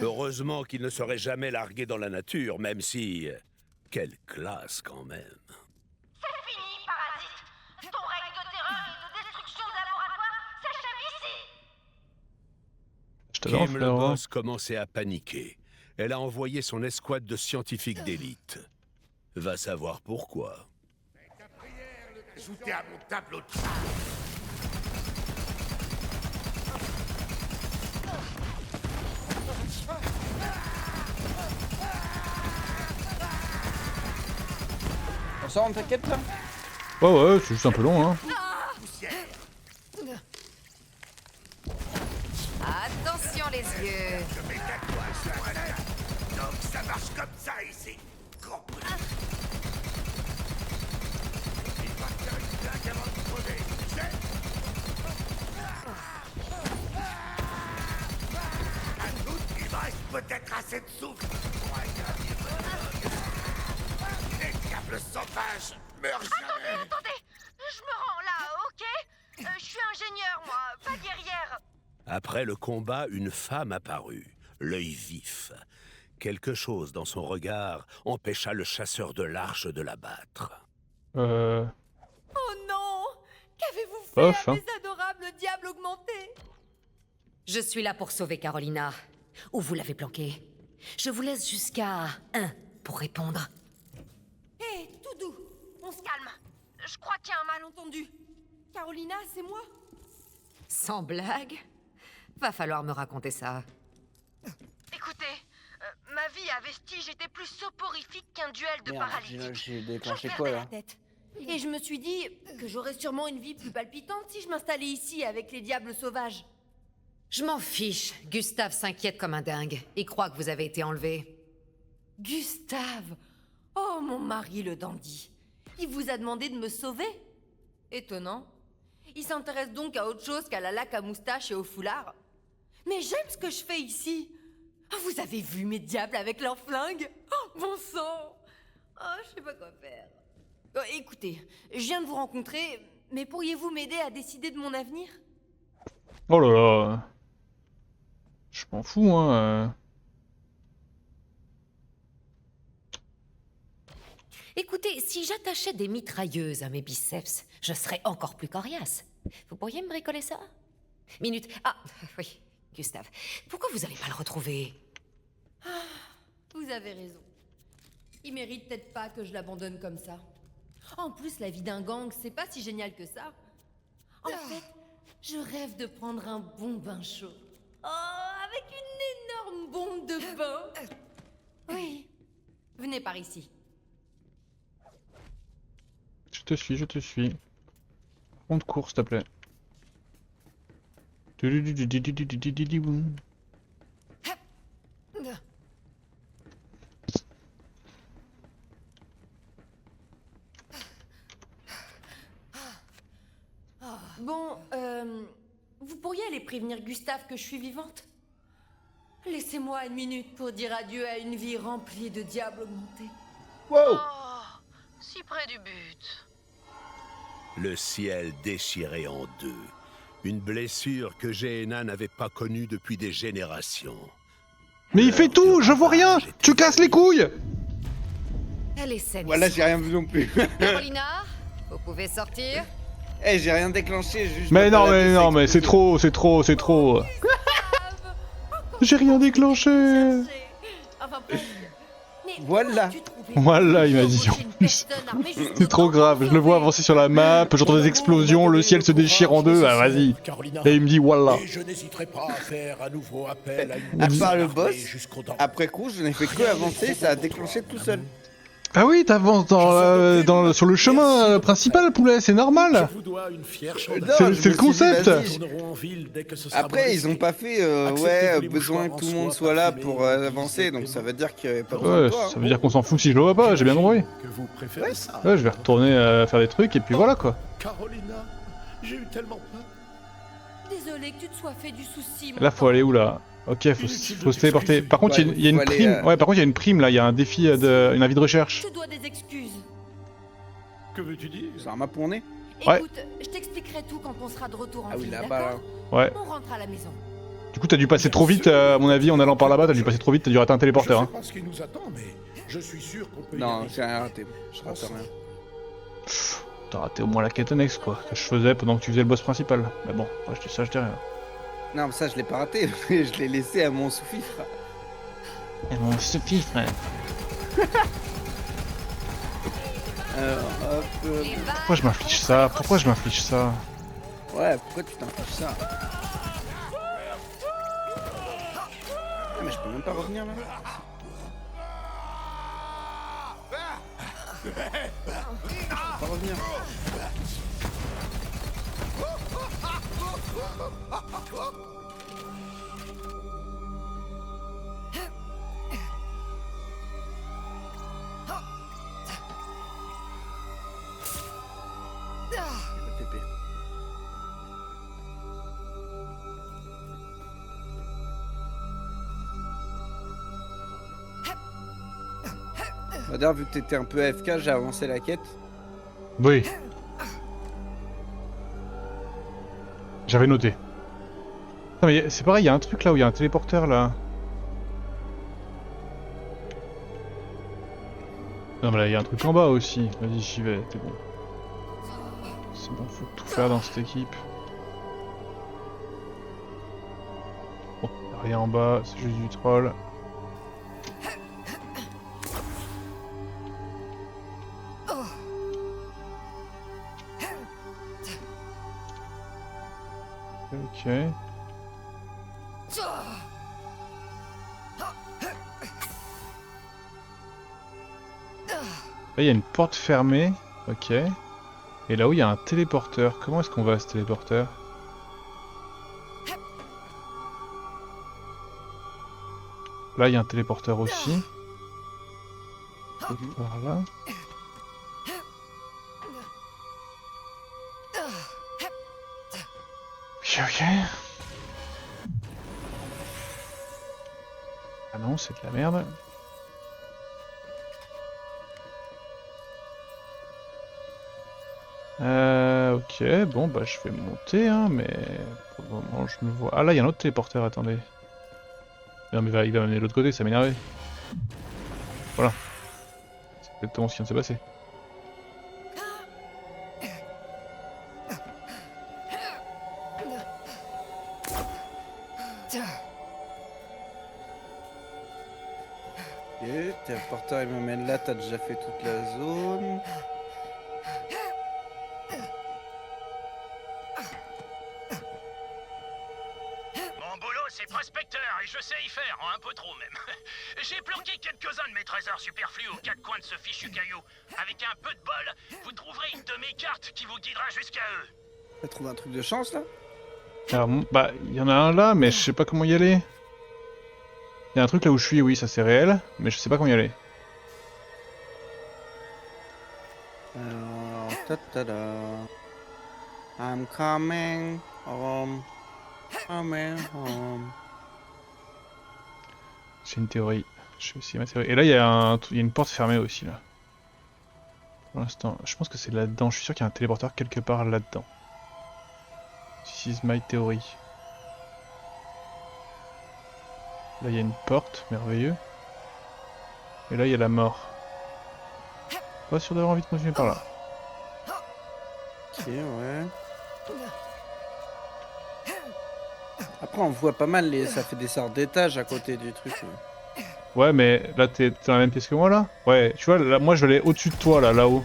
Heureusement qu'ils ne seraient jamais largués dans la nature, même si... Quelle classe quand même. C'est fini, parasite. Ton règne de terreur et de destruction de laboratoire s'achève ici. Je t'adore, Kim le frérot. boss commençait à paniquer. Elle a envoyé son escouade de scientifiques d'élite. Va savoir pourquoi. Ajoutez à mon tableau de On sort, on t'inquiète là? Ouais, c'est juste un peu long, hein. Attention les yeux. Donc ça marche comme ça ici. Grand bruit. Il va faire une blague avant de crever. Un doute, il me reste peut-être assez de souffle pour agrandir votre log. Les diables sauvages meurent jamais. Attendez, je me rends là, ok? Je suis ingénieur, moi, pas guerrière. Après le combat, une femme apparut, l'œil vif. Quelque chose dans son regard empêcha le chasseur de l'arche de l'abattre. Oh non! Qu'avez-vous fait Off, à hein. mes adorables diables augmentés? Je suis là pour sauver Carolina. Où vous l'avez planquée? Je vous laisse jusqu'à 1 pour répondre. Hé, tout doux, on se calme. Je crois qu'il y a un malentendu. Carolina, c'est moi? Sans blague? Va falloir me raconter ça. Écoutez, ma vie à Vestige était plus soporifique qu'un duel de Merde, paralytique. j'ai J'en déclenché perdais quoi la là? Tête. Et je me suis dit que j'aurais sûrement une vie plus palpitante si je m'installais ici avec les diables sauvages. Je m'en fiche. Gustave s'inquiète comme un dingue. Il croit que vous avez été enlevé. Gustave! Oh, mon mari le dandy. Il vous a demandé de me sauver? Étonnant. Il s'intéresse donc à autre chose qu'à la laque à moustache et au foulard. Mais j'aime ce que je fais ici. Oh, vous avez vu mes diables avec leurs flingues? Oh, bon sang! Oh, je sais pas quoi faire. Oh, écoutez, je viens de vous rencontrer, mais pourriez-vous m'aider à décider de mon avenir? Oh là là. Je m'en fous, hein. Écoutez, si j'attachais des mitrailleuses à mes biceps, je serais encore plus coriace. Vous pourriez me bricoler ça? Minute. Ah, oui, Gustave. Pourquoi vous allez pas le retrouver? Vous avez raison. Il mérite peut-être pas que je l'abandonne comme ça. En plus, la vie d'un gang, c'est pas si génial que ça. En fait, je rêve de prendre un bon bain chaud. Oh, avec une énorme bombe de bain. Oui. Venez par ici. Je te suis, je te suis. On te court, s'il te plaît. Bon, vous pourriez aller prévenir Gustave que je suis vivante? Laissez-moi une minute pour dire adieu à une vie remplie de diables augmentés. Wow! Oh, si près du but. Le ciel déchiré en deux. Une blessure que Gehenna n'avait pas connue depuis des générations. Mais il fait tout, je vois rien. Tu casses les couilles. Elle est saine. Voilà, ici. j'ai rien vu non plus. Carolina, vous pouvez sortir. Eh, j'ai rien déclenché, juste. Mais ma non, paladin mais non, s'est mais c'est explosé. trop, c'est trop, c'est trop. J'ai rien déclenché. Enfin, presque. Mais Voilà. tu trouvais Voilà, il m'a dit. une personne armée jusqu'aux C'est trop dents grave, pour je le vois sauver. avancer sur la map, j'entends des explosions, le ciel se déchire en deux, ah vas-y. Et il me dit voilà. Et je n'hésiterai pas à faire un nouveau appel à une À part le armée boss, jusqu'aux dents. après coup, je n'ai fait que avancer, ça a déclenché tout seul. Ah oui, t'avances sur le chemin principal, poulet, c'est normal. Je vous dois une fière Non, C'est je le me suis dit, concept. vas-y, Tourneront en ville dès que ce sera après, ils brisé. ont pas fait, Acceptez-vous les besoin que mouchoirs tout le en monde soie soit là parfumée, pour utilisez avancer, donc paiement. ça veut dire qu'il y avait pas besoin Ouais, de toi. ça veut dire qu'on s'en fout si je le vois pas, j'ai bien compris. Que vous préférez ça. Ouais, je vais retourner faire des trucs et puis voilà quoi. Carolina, j'ai eu tellement peur. Désolé que tu te sois fait du souci. mon Là, faut aller où là? Ok, faut se téléporter. Par contre, il y a une faut aller, prime. Ouais, par contre, il y a une prime là, il y a un défi, une avis de recherche. Je te dois des excuses. Que veux-tu dire? C'est un map pour nez. Ouais. Écoute, je t'expliquerai tout quand on sera de retour en Ah oui, ville, là-bas, là. d'accord? Ouais. On rentre à la maison. Du coup, t'as dû passer trop vite, à mon avis, en allant par là-bas, t'as dû passer trop vite, t'as dû rater un téléporteur. Je Hein. sais pas ce qui nous attend, mais je suis sûr qu'on peut y Non, arriver. j'ai rien raté. Je rate rien. T'as raté au moins la quête annexe quoi, que je faisais pendant que tu faisais le boss principal. Mais bon, ouais, je dis ça, je dis rien. Non, mais ça, je l'ai pas raté. Je l'ai laissé à mon sous-fifre. Et bon, Sophie, frère. Alors, hop. Pourquoi je m'inflige ça? Pourquoi je m'inflige ça? Ouais, pourquoi tu t'infliges ça? Ah, mais je peux même pas revenir là. Je peux pas revenir. TP. Bah, d'ailleurs, vu que t'étais un peu AFK, j'ai avancé la quête. Oui. J'avais noté. Non mais c'est pareil, il y a un truc là où il y a un téléporteur là. Non mais là il y a un truc en bas aussi. Vas-y j'y vais, t'es bon. C'est bon, faut tout faire dans cette équipe. Bon, y a rien en bas, c'est juste du troll. Ok. Là, il y a une porte fermée. Ok. Et là où il y a un téléporteur. Comment est-ce qu'on va à ce téléporteur? Là, il y a un téléporteur aussi. Par là. Ok, ok. Ah non, c'est de la merde. Ok, bon bah je vais monter, hein, mais pour le moment je ne vois... Ah là il y a un autre téléporteur, attendez. Non mais il va m'amener de l'autre côté, ça m'énerve. Voilà. C'est exactement ce qui vient de se passer. Ok, téléporteur il m'amène là, t'as déjà fait toute la zone. C'est prospecteur et je sais y faire, un peu trop même. J'ai planqué quelques-uns de mes trésors superflus aux quatre coins de ce fichu caillou. Avec un peu de bol, vous trouverez une de mes cartes qui vous guidera jusqu'à eux. T'as trouvé un truc de chance là? Alors bah il y en a un là, mais je sais pas comment y aller. Il y a un truc là où je suis, oui ça c'est réel, mais je sais pas comment y aller. Alors, ta-ta-da. I'm coming home. Coming home. J'ai une théorie. Je vais essayer ma théorie. Et là il y a une porte fermée aussi là. Pour l'instant, je pense que c'est là-dedans. Je suis sûr qu'il y a un téléporteur quelque part là-dedans. This is my theory. Là il y a une porte, merveilleux. Et là il y a la mort. Pas sûr d'avoir envie de continuer par là. Ok, ouais. Après on voit pas mal ça fait des sortes d'étages à côté du truc. Ouais mais là t'es dans la même pièce que moi là? Ouais, tu vois là moi je vais aller au-dessus de toi là-haut.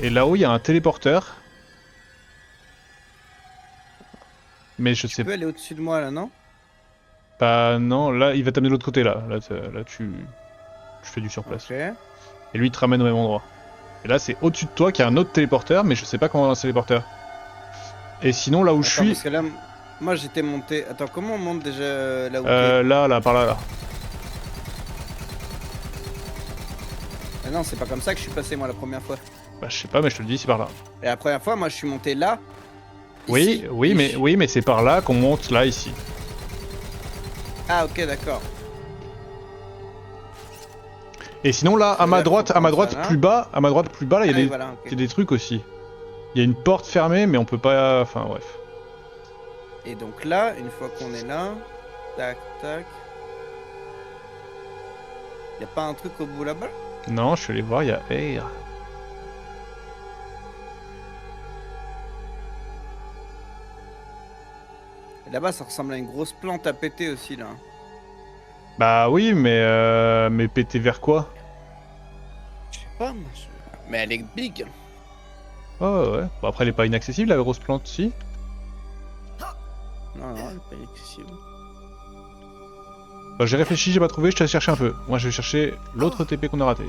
Et là-haut il y a un téléporteur. Mais je sais pas. Tu peux aller au-dessus de moi là, non? Bah non, là il va t'amener de l'autre côté là. Là tu fais du surplace. Okay. Et lui il te ramène au même endroit. Et là c'est au-dessus de toi qu'il y a un autre téléporteur, mais je sais pas comment on a un téléporteur. Et sinon là où je suis... Parce que là, moi j'étais monté... Attends, comment on monte déjà là où t'es? Là, par là. Ah non, c'est pas comme ça que je suis passé moi la première fois. Bah je sais pas, mais je te le dis, c'est par là. Et la première fois, moi je suis monté là. Oui, Ici, oui, mais c'est par là qu'on monte là, ici. Ah ok, d'accord. Et sinon là, à ma droite plus bas, là, il y a des trucs aussi. Il y a une porte fermée, mais on peut pas... Enfin, bref. Et donc là, une fois qu'on est là... Tac, tac... Y'a pas un truc au bout là-bas? Non, je suis allé voir, il y a air. Et là-bas, ça ressemble à une grosse plante à péter aussi, là. Bah oui, mais péter vers quoi? Je sais pas, moi. Mais elle est big. Oh ouais. Bon, après, elle est pas inaccessible, la grosse plante, si? Non, elle est pas inaccessible. Bah, j'ai réfléchi, j'ai pas trouvé, je te laisse chercher un peu. Moi, je vais chercher l'autre TP qu'on a raté.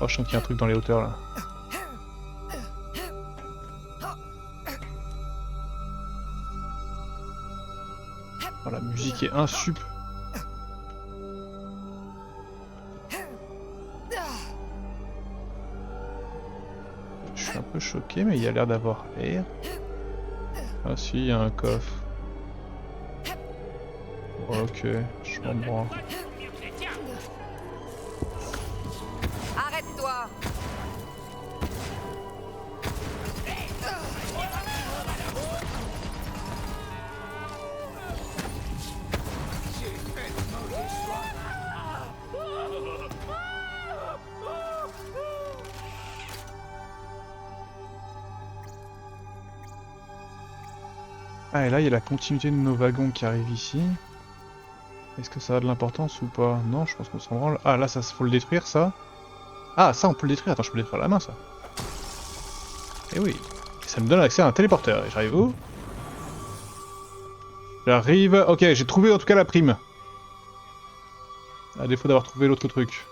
Oh, je sens qu'il y a un truc dans les hauteurs, là. Oh, la musique est insup. Je suis un peu choqué, mais il y a l'air d'avoir air. Ah si, il y a un coffre. Ok, je comprends. Arrête-toi! Ah, et là, il y a la continuité de nos wagons qui arrivent ici. Est-ce que ça a de l'importance ou pas? Non, je pense qu'on s'en branle. Ah, là, ça faut le détruire, ça. Ah, ça, on peut le détruire. Attends, je peux le détruire à la main, ça. Eh oui. Ça me donne accès à un téléporteur. Et j'arrive où? J'arrive... Ok, j'ai trouvé en tout cas la prime. À défaut d'avoir trouvé l'autre truc.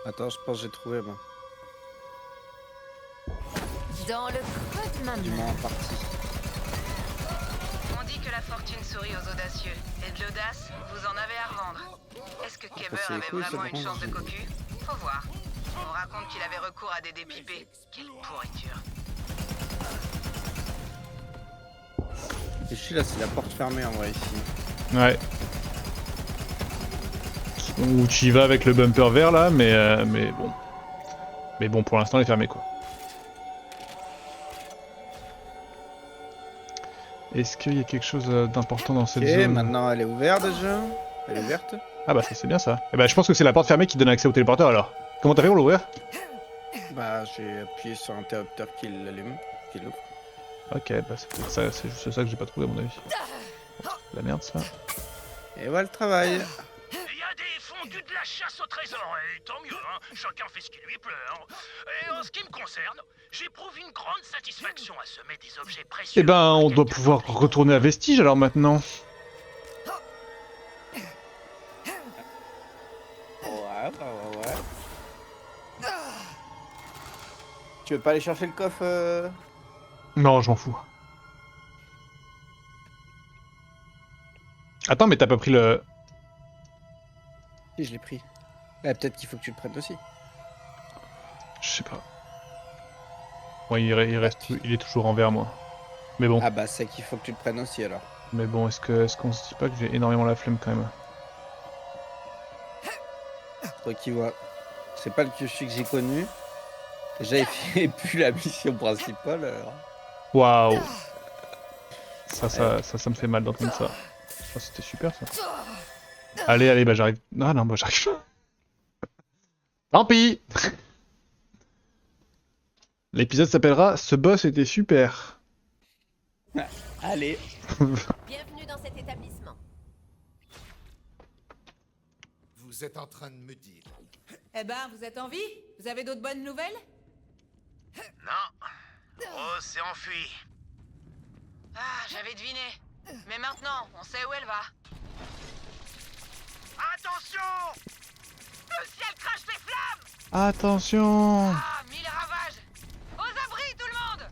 Attends, je pense que j'ai trouvé, moi. Dans le creux de ma Du main. moins en partie. On dit que la fortune sourit aux audacieux. Et de l'audace, vous en avez à revendre. Est-ce que Keber c'est avait cool, ça, vraiment une par chance de contre. cocu? Faut voir. On raconte qu'il avait recours à des dépipés. Quelle pourriture. Et je suis là, c'est la porte fermée en vrai ici. Ouais. Ou tu y vas avec le bumper vert là, mais bon. Mais bon, pour l'instant, elle est fermée quoi. Est-ce qu'il y a quelque chose d'important dans cette Ok, zone? maintenant elle est ouverte déjà. Elle est ouverte. Ah bah ça c'est bien ça. Et bah je pense que c'est la porte fermée qui donne accès au téléporteur alors. Comment t'as fait pour l'ouvrir? Bah j'ai appuyé sur l'interrupteur qui l'allume, qui l'ouvre. Ok, bah c'est peut-être ça, c'est juste ça que j'ai pas trouvé à mon avis. Bon, c'est de la merde ça. Et voilà le travail. Il y a des fondus de la chasse au trésor, et tant mieux, hein. Chacun fait ce qui lui plaît. Hein. Et en ce qui me concerne, j'éprouve une grande satisfaction à semer des objets précieux. Eh ben on doit pouvoir retourner à Vestige alors maintenant. Ouais. Tu veux pas aller chercher le coffre Non, je m'en fous. Attends, mais t'as pas pris le... Si, je l'ai pris. Ouais, peut-être qu'il faut que tu le prennes aussi. Je sais pas. Ouais, il est toujours en vert moi. Mais bon. Ah bah c'est qu'il faut que tu le prennes aussi alors. Mais bon, est-ce qu'on se dit pas que j'ai énormément la flemme quand même? Toi qui vois. C'est pas le Kyushu que j'ai connu. J'avais fait plus la mission principale alors. Waouh. Ça me fait mal d'entendre ça. Oh, c'était super ça. Allez, bah j'arrive. Ah non, bah j'arrive. Tant pis. L'épisode s'appellera Ce boss était super. Allez. Bienvenue dans cet établissement. Vous êtes en train de me dire... Eh ben, vous êtes en vie? Vous avez d'autres bonnes nouvelles? Non. Oh, s'est enfui. Ah, j'avais deviné. Mais maintenant, on sait où elle va. Attention! Le ciel crache des flammes! Attention. Ah, mille ravages! Aux abris, tout le monde!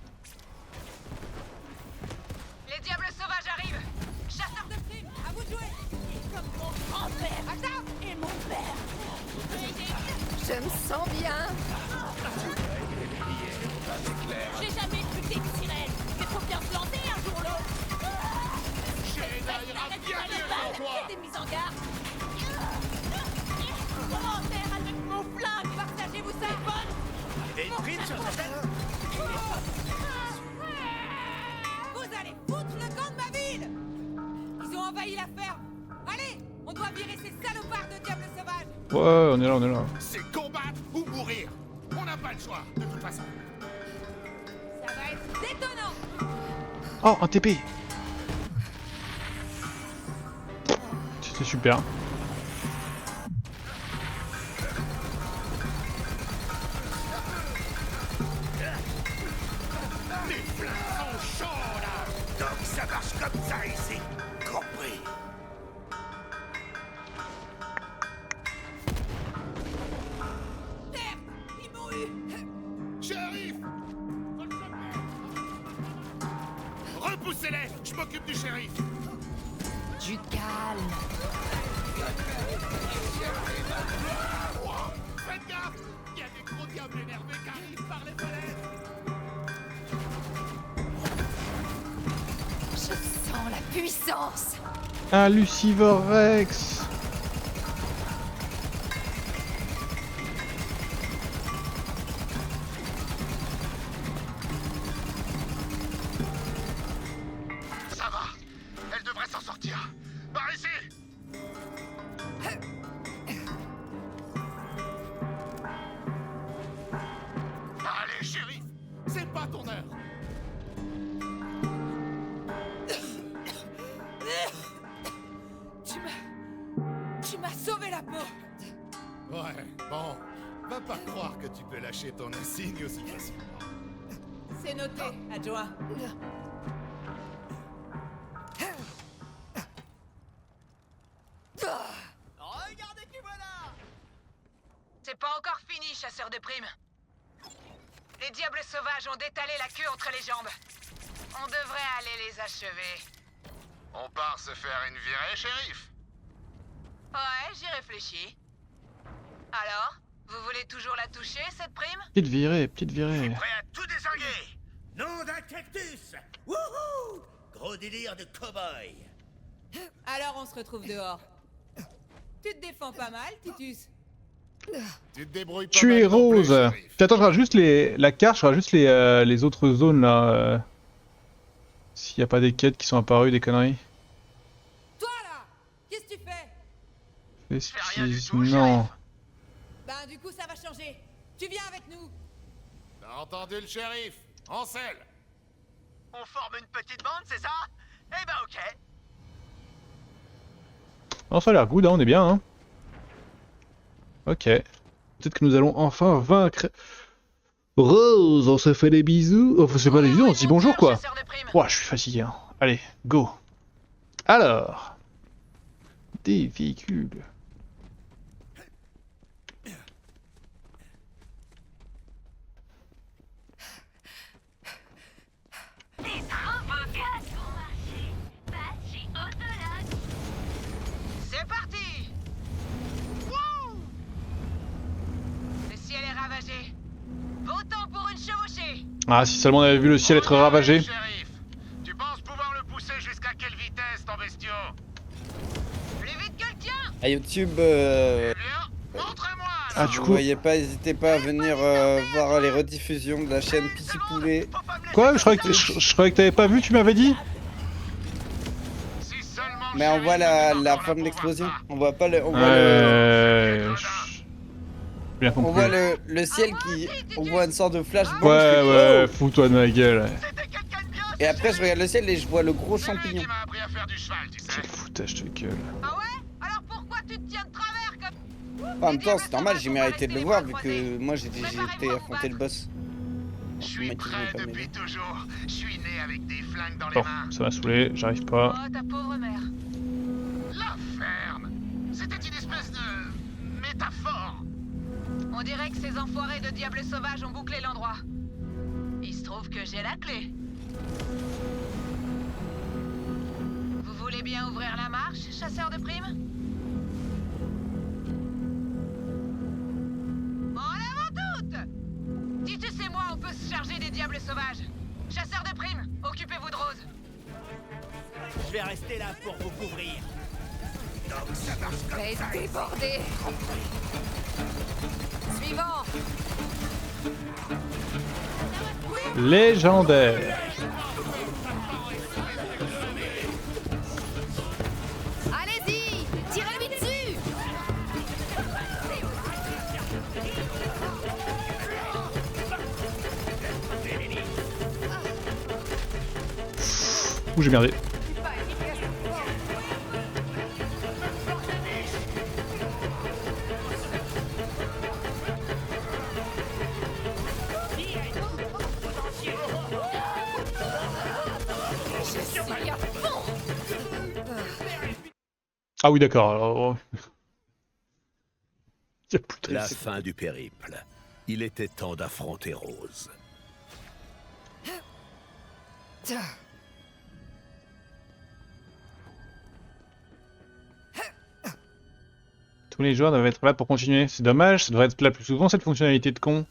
Les diables sauvages arrivent! Chasseurs de primes, à vous de jouer! Comme mon grand-père Attends! et mon père. Je me sens bien. J'ai jamais buté une sirène. Mais faut bien se lancer un jour ou l'autre. C'était mise en garde. Comment faire avec mon flingue? Partagez-vous ça, bonne? Et une prime sur ta tête? Vous allez foutre le camp de ma ville! Ils ont envahi la ferme! Allez! On doit virer ces salopards de diables sauvages! Ouais, on est là. C'est combattre ou mourir. On n'a pas le choix, de toute façon. Ça va être détonnant! Oh, un TP. C'était super. Les flammes sont chauds là. Donc ça marche comme ça ici. Compris. Merde! Ils m'ont eu! Shérif! Repoussez-les. Je m'occupe du shérif. Du calme. Faites gaffe. Il y a des gros diables énervés qui arrivent par les fenêtres. Je sens la puissance. Un Lucivorex. Ça va. Elle devrait s'en sortir. Par ici. Allez, shérif. C'est pas ton heure. Ouais, bon. Va pas croire que tu peux lâcher ton insigne aussi facilement. C'est noté, adjoint. Regardez qui voilà! C'est pas encore fini, chasseur de primes. Les diables sauvages ont détalé la queue entre les jambes. On devrait aller les achever. On part se faire une virée, shérif? Ouais, j'y réfléchis. Alors, vous voulez toujours la toucher, cette prime? Petite virée, petite virée. Prêt à tout désinguer! Nom d'un cactus! Wouhou! Gros délire de cow-boy! Alors on se retrouve dehors. Tu te défends pas mal, Titus. Tu te débrouilles pas Tu mal es non plus, rose. shérif. Puis attends, je regarde juste la carte, je regarde juste les autres zones là. S'il n'y a pas des quêtes qui sont apparues, des conneries. Toi là, qu'est-ce que tu fais? Esquisse, non. Ben du coup ça va changer. Tu viens avec nous. T'as entendu le shérif? En selle. On forme une petite bande, c'est ça? Eh ben ok. Oh, ça a l'air good, hein, on est bien. Hein. Ok. Peut-être que nous allons enfin vaincre. Rose, on se fait des bisous. Oh, c'est pas des bisous, on se dit bonjour quoi. Ouah, je suis fatigué. Hein. Allez, go. Alors. Des véhicules. C'est parti! Wouh! Le ciel est ravagé. Beau temps pour une chevauchée. Ah, si seulement on avait vu le ciel être ravagé. Shérif, tu penses pouvoir le pousser jusqu'à quelle vitesse, ton bestiau? Plus vite que le tien. À YouTube, Montre-moi! Ah, si du vous coup. voyez pas, n'hésitez pas à venir voir les rediffusions de la chaîne Petit Poulet. Quoi? Je croyais que t'avais pas vu, tu m'avais dit? Mais on voit la fin de l'explosion. On voit pas le. On voit Bien on compris. voit le ciel qui. On voit une sorte de flashbang. Ouais, ouais, fous-toi de ma gueule. Et après, je regarde le ciel et je vois le gros champignon. Quel foutage de gueule. Ah ouais? Alors pourquoi tu te tiens de travers comme... En même temps, c'est normal, j'ai mérité de le voir vu que moi j'ai été affronter le boss. Je suis prêt depuis toujours. Je suis né avec des flingues dans les Bon, mains. ça m'a saoulé, j'arrive pas. Oh, ta pauvre mère. La ferme! C'était une espèce de métaphore. On dirait que ces enfoirés de diables sauvages ont bouclé l'endroit. Il se trouve que j'ai la clé. Vous voulez bien ouvrir la marche, chasseur de primes? En avant toutes! Titus et moi, on peut se charger des diables sauvages. Chasseur de primes, occupez-vous de Rose. Je vais rester là pour vous couvrir. Donc ça marche comme Va ça. être débordé. Suivant. Légendaire. Allez-y, tirez-lui dessus. Ouh, j'ai merdé. Ah oui, d'accord. Alors... Y a plus de La risque. fin du périple. Il était temps d'affronter Rose. Tous les joueurs doivent être là pour continuer. C'est dommage, ça devrait être là plus souvent cette fonctionnalité de con.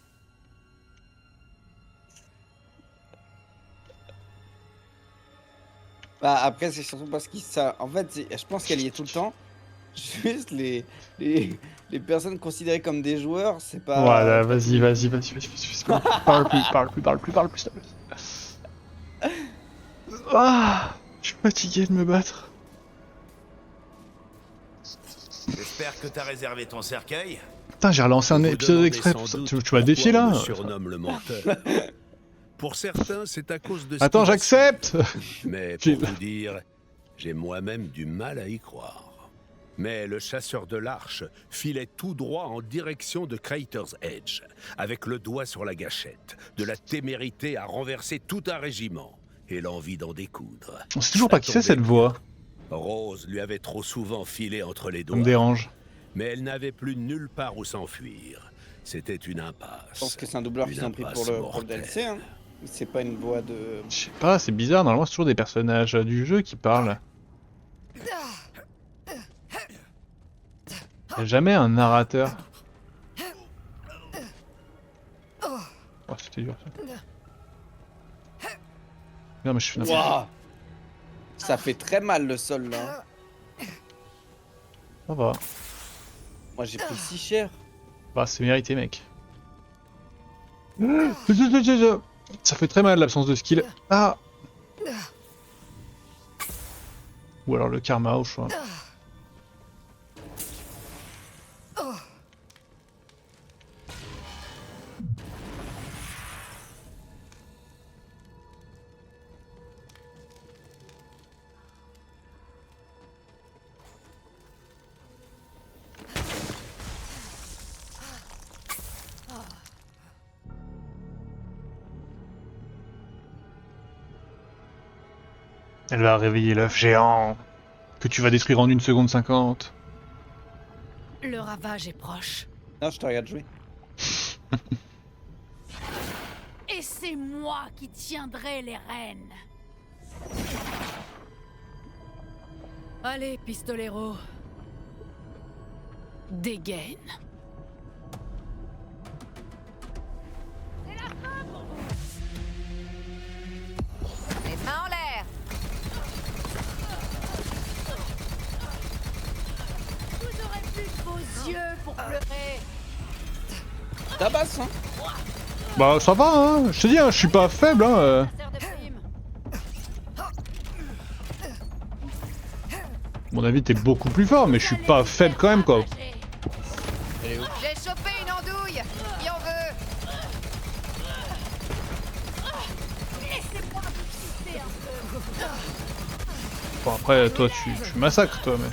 Bah après c'est surtout parce qu'il ça. En fait, je pense qu'elle y est tout le temps. Juste les personnes considérées comme des joueurs, c'est pas. Voilà, vas-y. Parle plus, s'il te plaît. Ah, je suis fatigué de me battre. J'espère que t'as réservé ton cercueil. Putain, j'ai relancé un Vous épisode demandez exprès sans pour ça. doute Tu vas le défier pourquoi là? on le surnomme le menteur. Pour certains, c'est à cause de... ce Attends, qu'il a j'accepte. Mais pour vous dire, j'ai moi-même du mal à y croire. Mais le chasseur de l'arche filait tout droit en direction de Crater's Edge, avec le doigt sur la gâchette, de la témérité à renverser tout un régiment, et l'envie d'en découdre. On sait toujours pas qui c'est cette voix. Rose lui avait trop souvent filé entre les Ça me doigts, dérange. mais elle n'avait plus nulle part où s'enfuir. C'était une impasse. Je pense que c'est un doubleur qu'ils ont pris pour le DLC. Hein. C'est pas une voix de... Je sais pas, c'est bizarre, normalement c'est toujours des personnages du jeu qui parlent. Y'a jamais un narrateur. Oh, c'était dur ça. Non mais je fais n'importe quoi. Wow. Ça fait très mal le sol là. Ça va. Moi j'ai pris si cher. Bah c'est mérité mec. Ça fait très mal l'absence de skill. Ah. Ou alors le karma au choix. Elle va réveiller l'œuf géant que tu vas détruire en 1 seconde 50. Le ravage est proche. Non, je te regarde jouer. Et c'est moi qui tiendrai les rênes. Allez, pistolero. Dégaine. Les mains en l'air. Vous aurez plus que vos yeux pour pleurer. Tabasse, hein. Bah ça va hein, je te dis hein, je suis pas faible hein. À mon avis t'es beaucoup plus fort mais je suis pas faible quand même quoi. J'ai chopé une andouille. Qui en veut? Laissez-moi vous pisser un peu. Bon après toi tu massacres toi mais...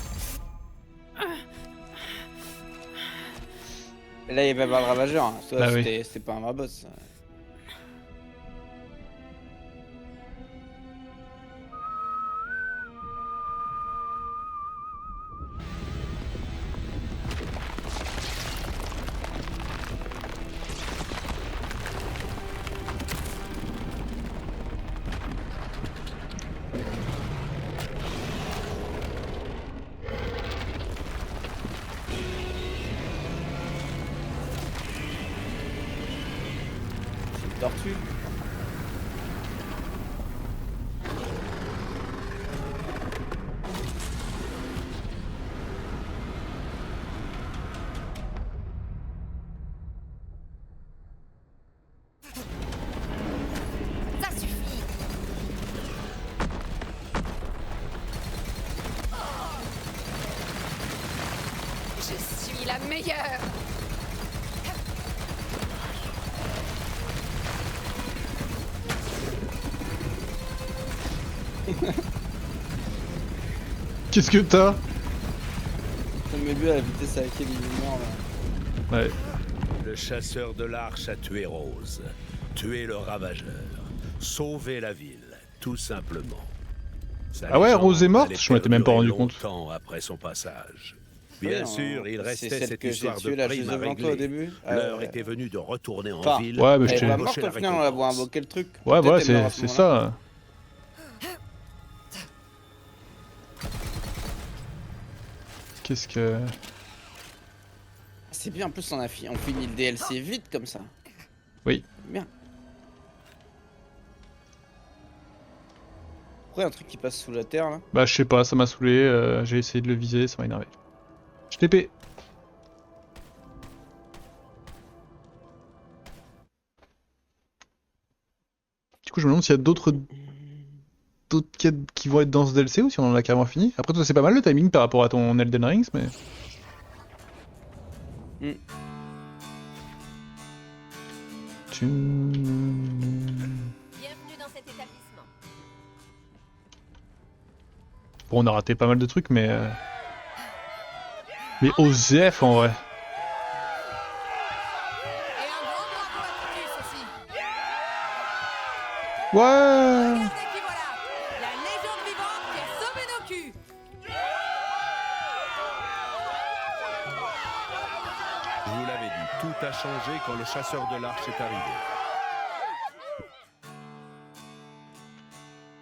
Là il va y avoir le ravageur. Hein. Ça, Bah c'était pas un vrai boss. Tortue. Ça suffit. Je suis la meilleure. Qu'est-ce que t'as? J'aimais bien la vitesse à laquelle il meurt là. Ouais. Le chasseur de l'arche a tué Rose, tué le ravageur, sauvé la ville, tout simplement. Sa Ah ouais, légende Rose est morte? allait Je m'en étais même pas rendu perdurer compte. longtemps après son passage. Oui, Bien sûr, il c'est restait celle cette que j'ai histoire de tuée, là, prime chez à Evanto au régler. début. L'heure était venue de retourner en Enfin, ville. ouais, mais je Elle t'ai... va Embaucher morte la au final, on la voit récompense. invoquer le truc. Ouais, Peut-être voilà, elle meurt à ce c'est moment-là. ça. Qu'est-ce que... C'est bien, en plus on finit le DLC vite comme ça. Oui. Bien. Pourquoi un truc qui passe sous la terre là? Bah je sais pas, ça m'a saoulé, j'ai essayé de le viser, ça m'a énervé. Je TP. Du coup je me demande s'il y a d'autres quêtes qui vont être dans ce DLC ou si on en a carrément fini. Après toi c'est pas mal le timing par rapport à ton Elden Rings mais... Bienvenue dans cet établissement. Bon on a raté pas mal de trucs mais... Mais OZF en vrai. Et un grand bravo à Titus aussi. Ouais. Regardez qui voilà, la légende vivante qui a sauvé nos culs. Je vous l'avais dit, tout a changé quand le chasseur de l'arche est arrivé.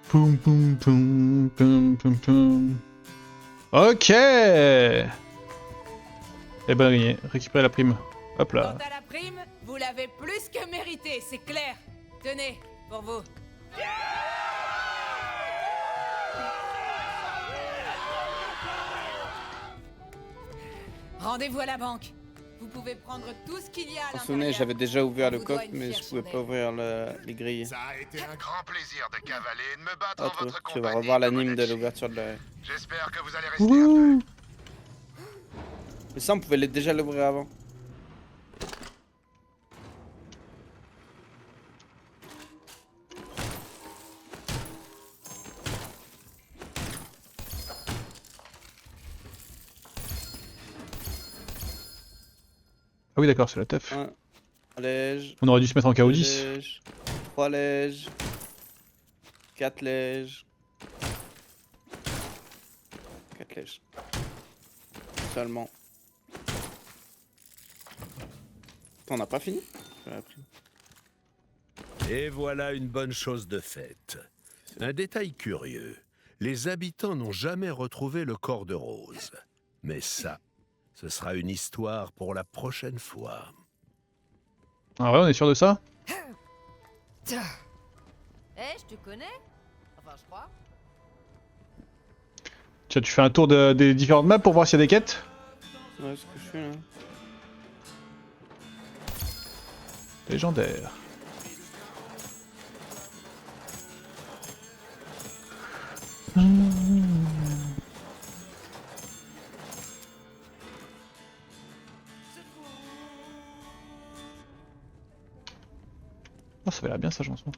Poum poum poum poum poum poum. Ok. Et ben gagné, récupérer la prime. Hop là. Quant à la prime, vous l'avez plus que mérité, c'est clair. Tenez, pour vous. Rendez-vous à la banque. Vous pouvez prendre tout ce qu'il y a à Vous vous l'intérieur. souvenez, j'avais déjà ouvert le On vous doit coffre, une mais fière je pouvais pas chandelle. ouvrir les grilles. Ça a été un grand plaisir de cavaler et de me battre Ah, en trop. votre Tu compagnie. vas revoir l'anime de Tomodachi. l'ouverture de la... J'espère que vous allez rester Wouh. Mais ça, on pouvait déjà l'ouvrir avant. Ah oui d'accord, c'est la teuf. 1 lège. On aurait dû se mettre en KO 10. 2 lèges, 3 lèges. 4 lèges. 4 lèges. Seulement. On n'a pas fini? J'aurais appris. Et voilà une bonne chose de faite. Un détail curieux. Les habitants n'ont jamais retrouvé le corps de Rose. Mais ça, ce sera une histoire pour la prochaine fois. Ah ouais, on est sûr de ça? Eh, je te connais? Enfin, je crois. Tiens, tu fais un tour des différentes maps pour voir s'il y a des quêtes? Ouais, ce que je fais là. Légendaire. Oh, ça va l'air bien sa chanson.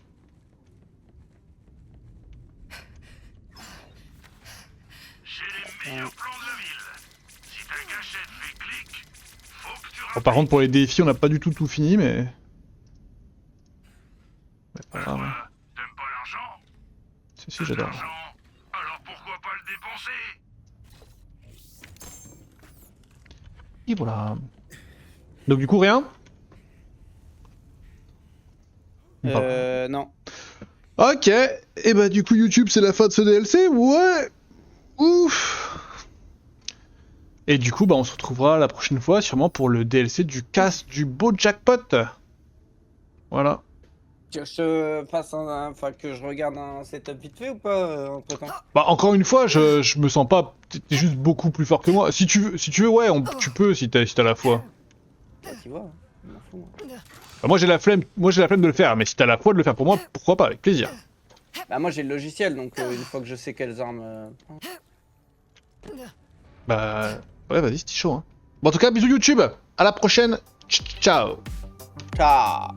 J'ai les meilleurs plans de la ville. Si ta gâchette fait clic, faut que tu Bon, par contre, pour les défis, on n'a pas du tout fini, mais. Ouais, pas grave. T'aimes pas l'argent? Si, j'adore. Alors pourquoi pas le dépenser? Et voilà. Donc, du coup, rien? Non. Ok, et bah du coup YouTube c'est la fin de ce DLC, ouais. Ouf. Et du coup bah on se retrouvera la prochaine fois sûrement pour le DLC du casse du beau jackpot. Voilà. Tu veux que je fasse enfin que je regarde un setup vite fait ou pas entre temps? Bah encore une fois je me sens pas, t'es juste beaucoup plus fort que moi. Si tu veux ouais tu peux si t'as la foi. Bah, tu vois, je m'en fous. Bah, moi j'ai la flemme de le faire, mais si t'as la foi de le faire pour moi, pourquoi pas, avec plaisir. Bah moi j'ai le logiciel donc une fois que je sais quelles armes... Bah ouais vas-y c'est chaud hein. Bon en tout cas bisous YouTube, à la prochaine, ciao. Ciao.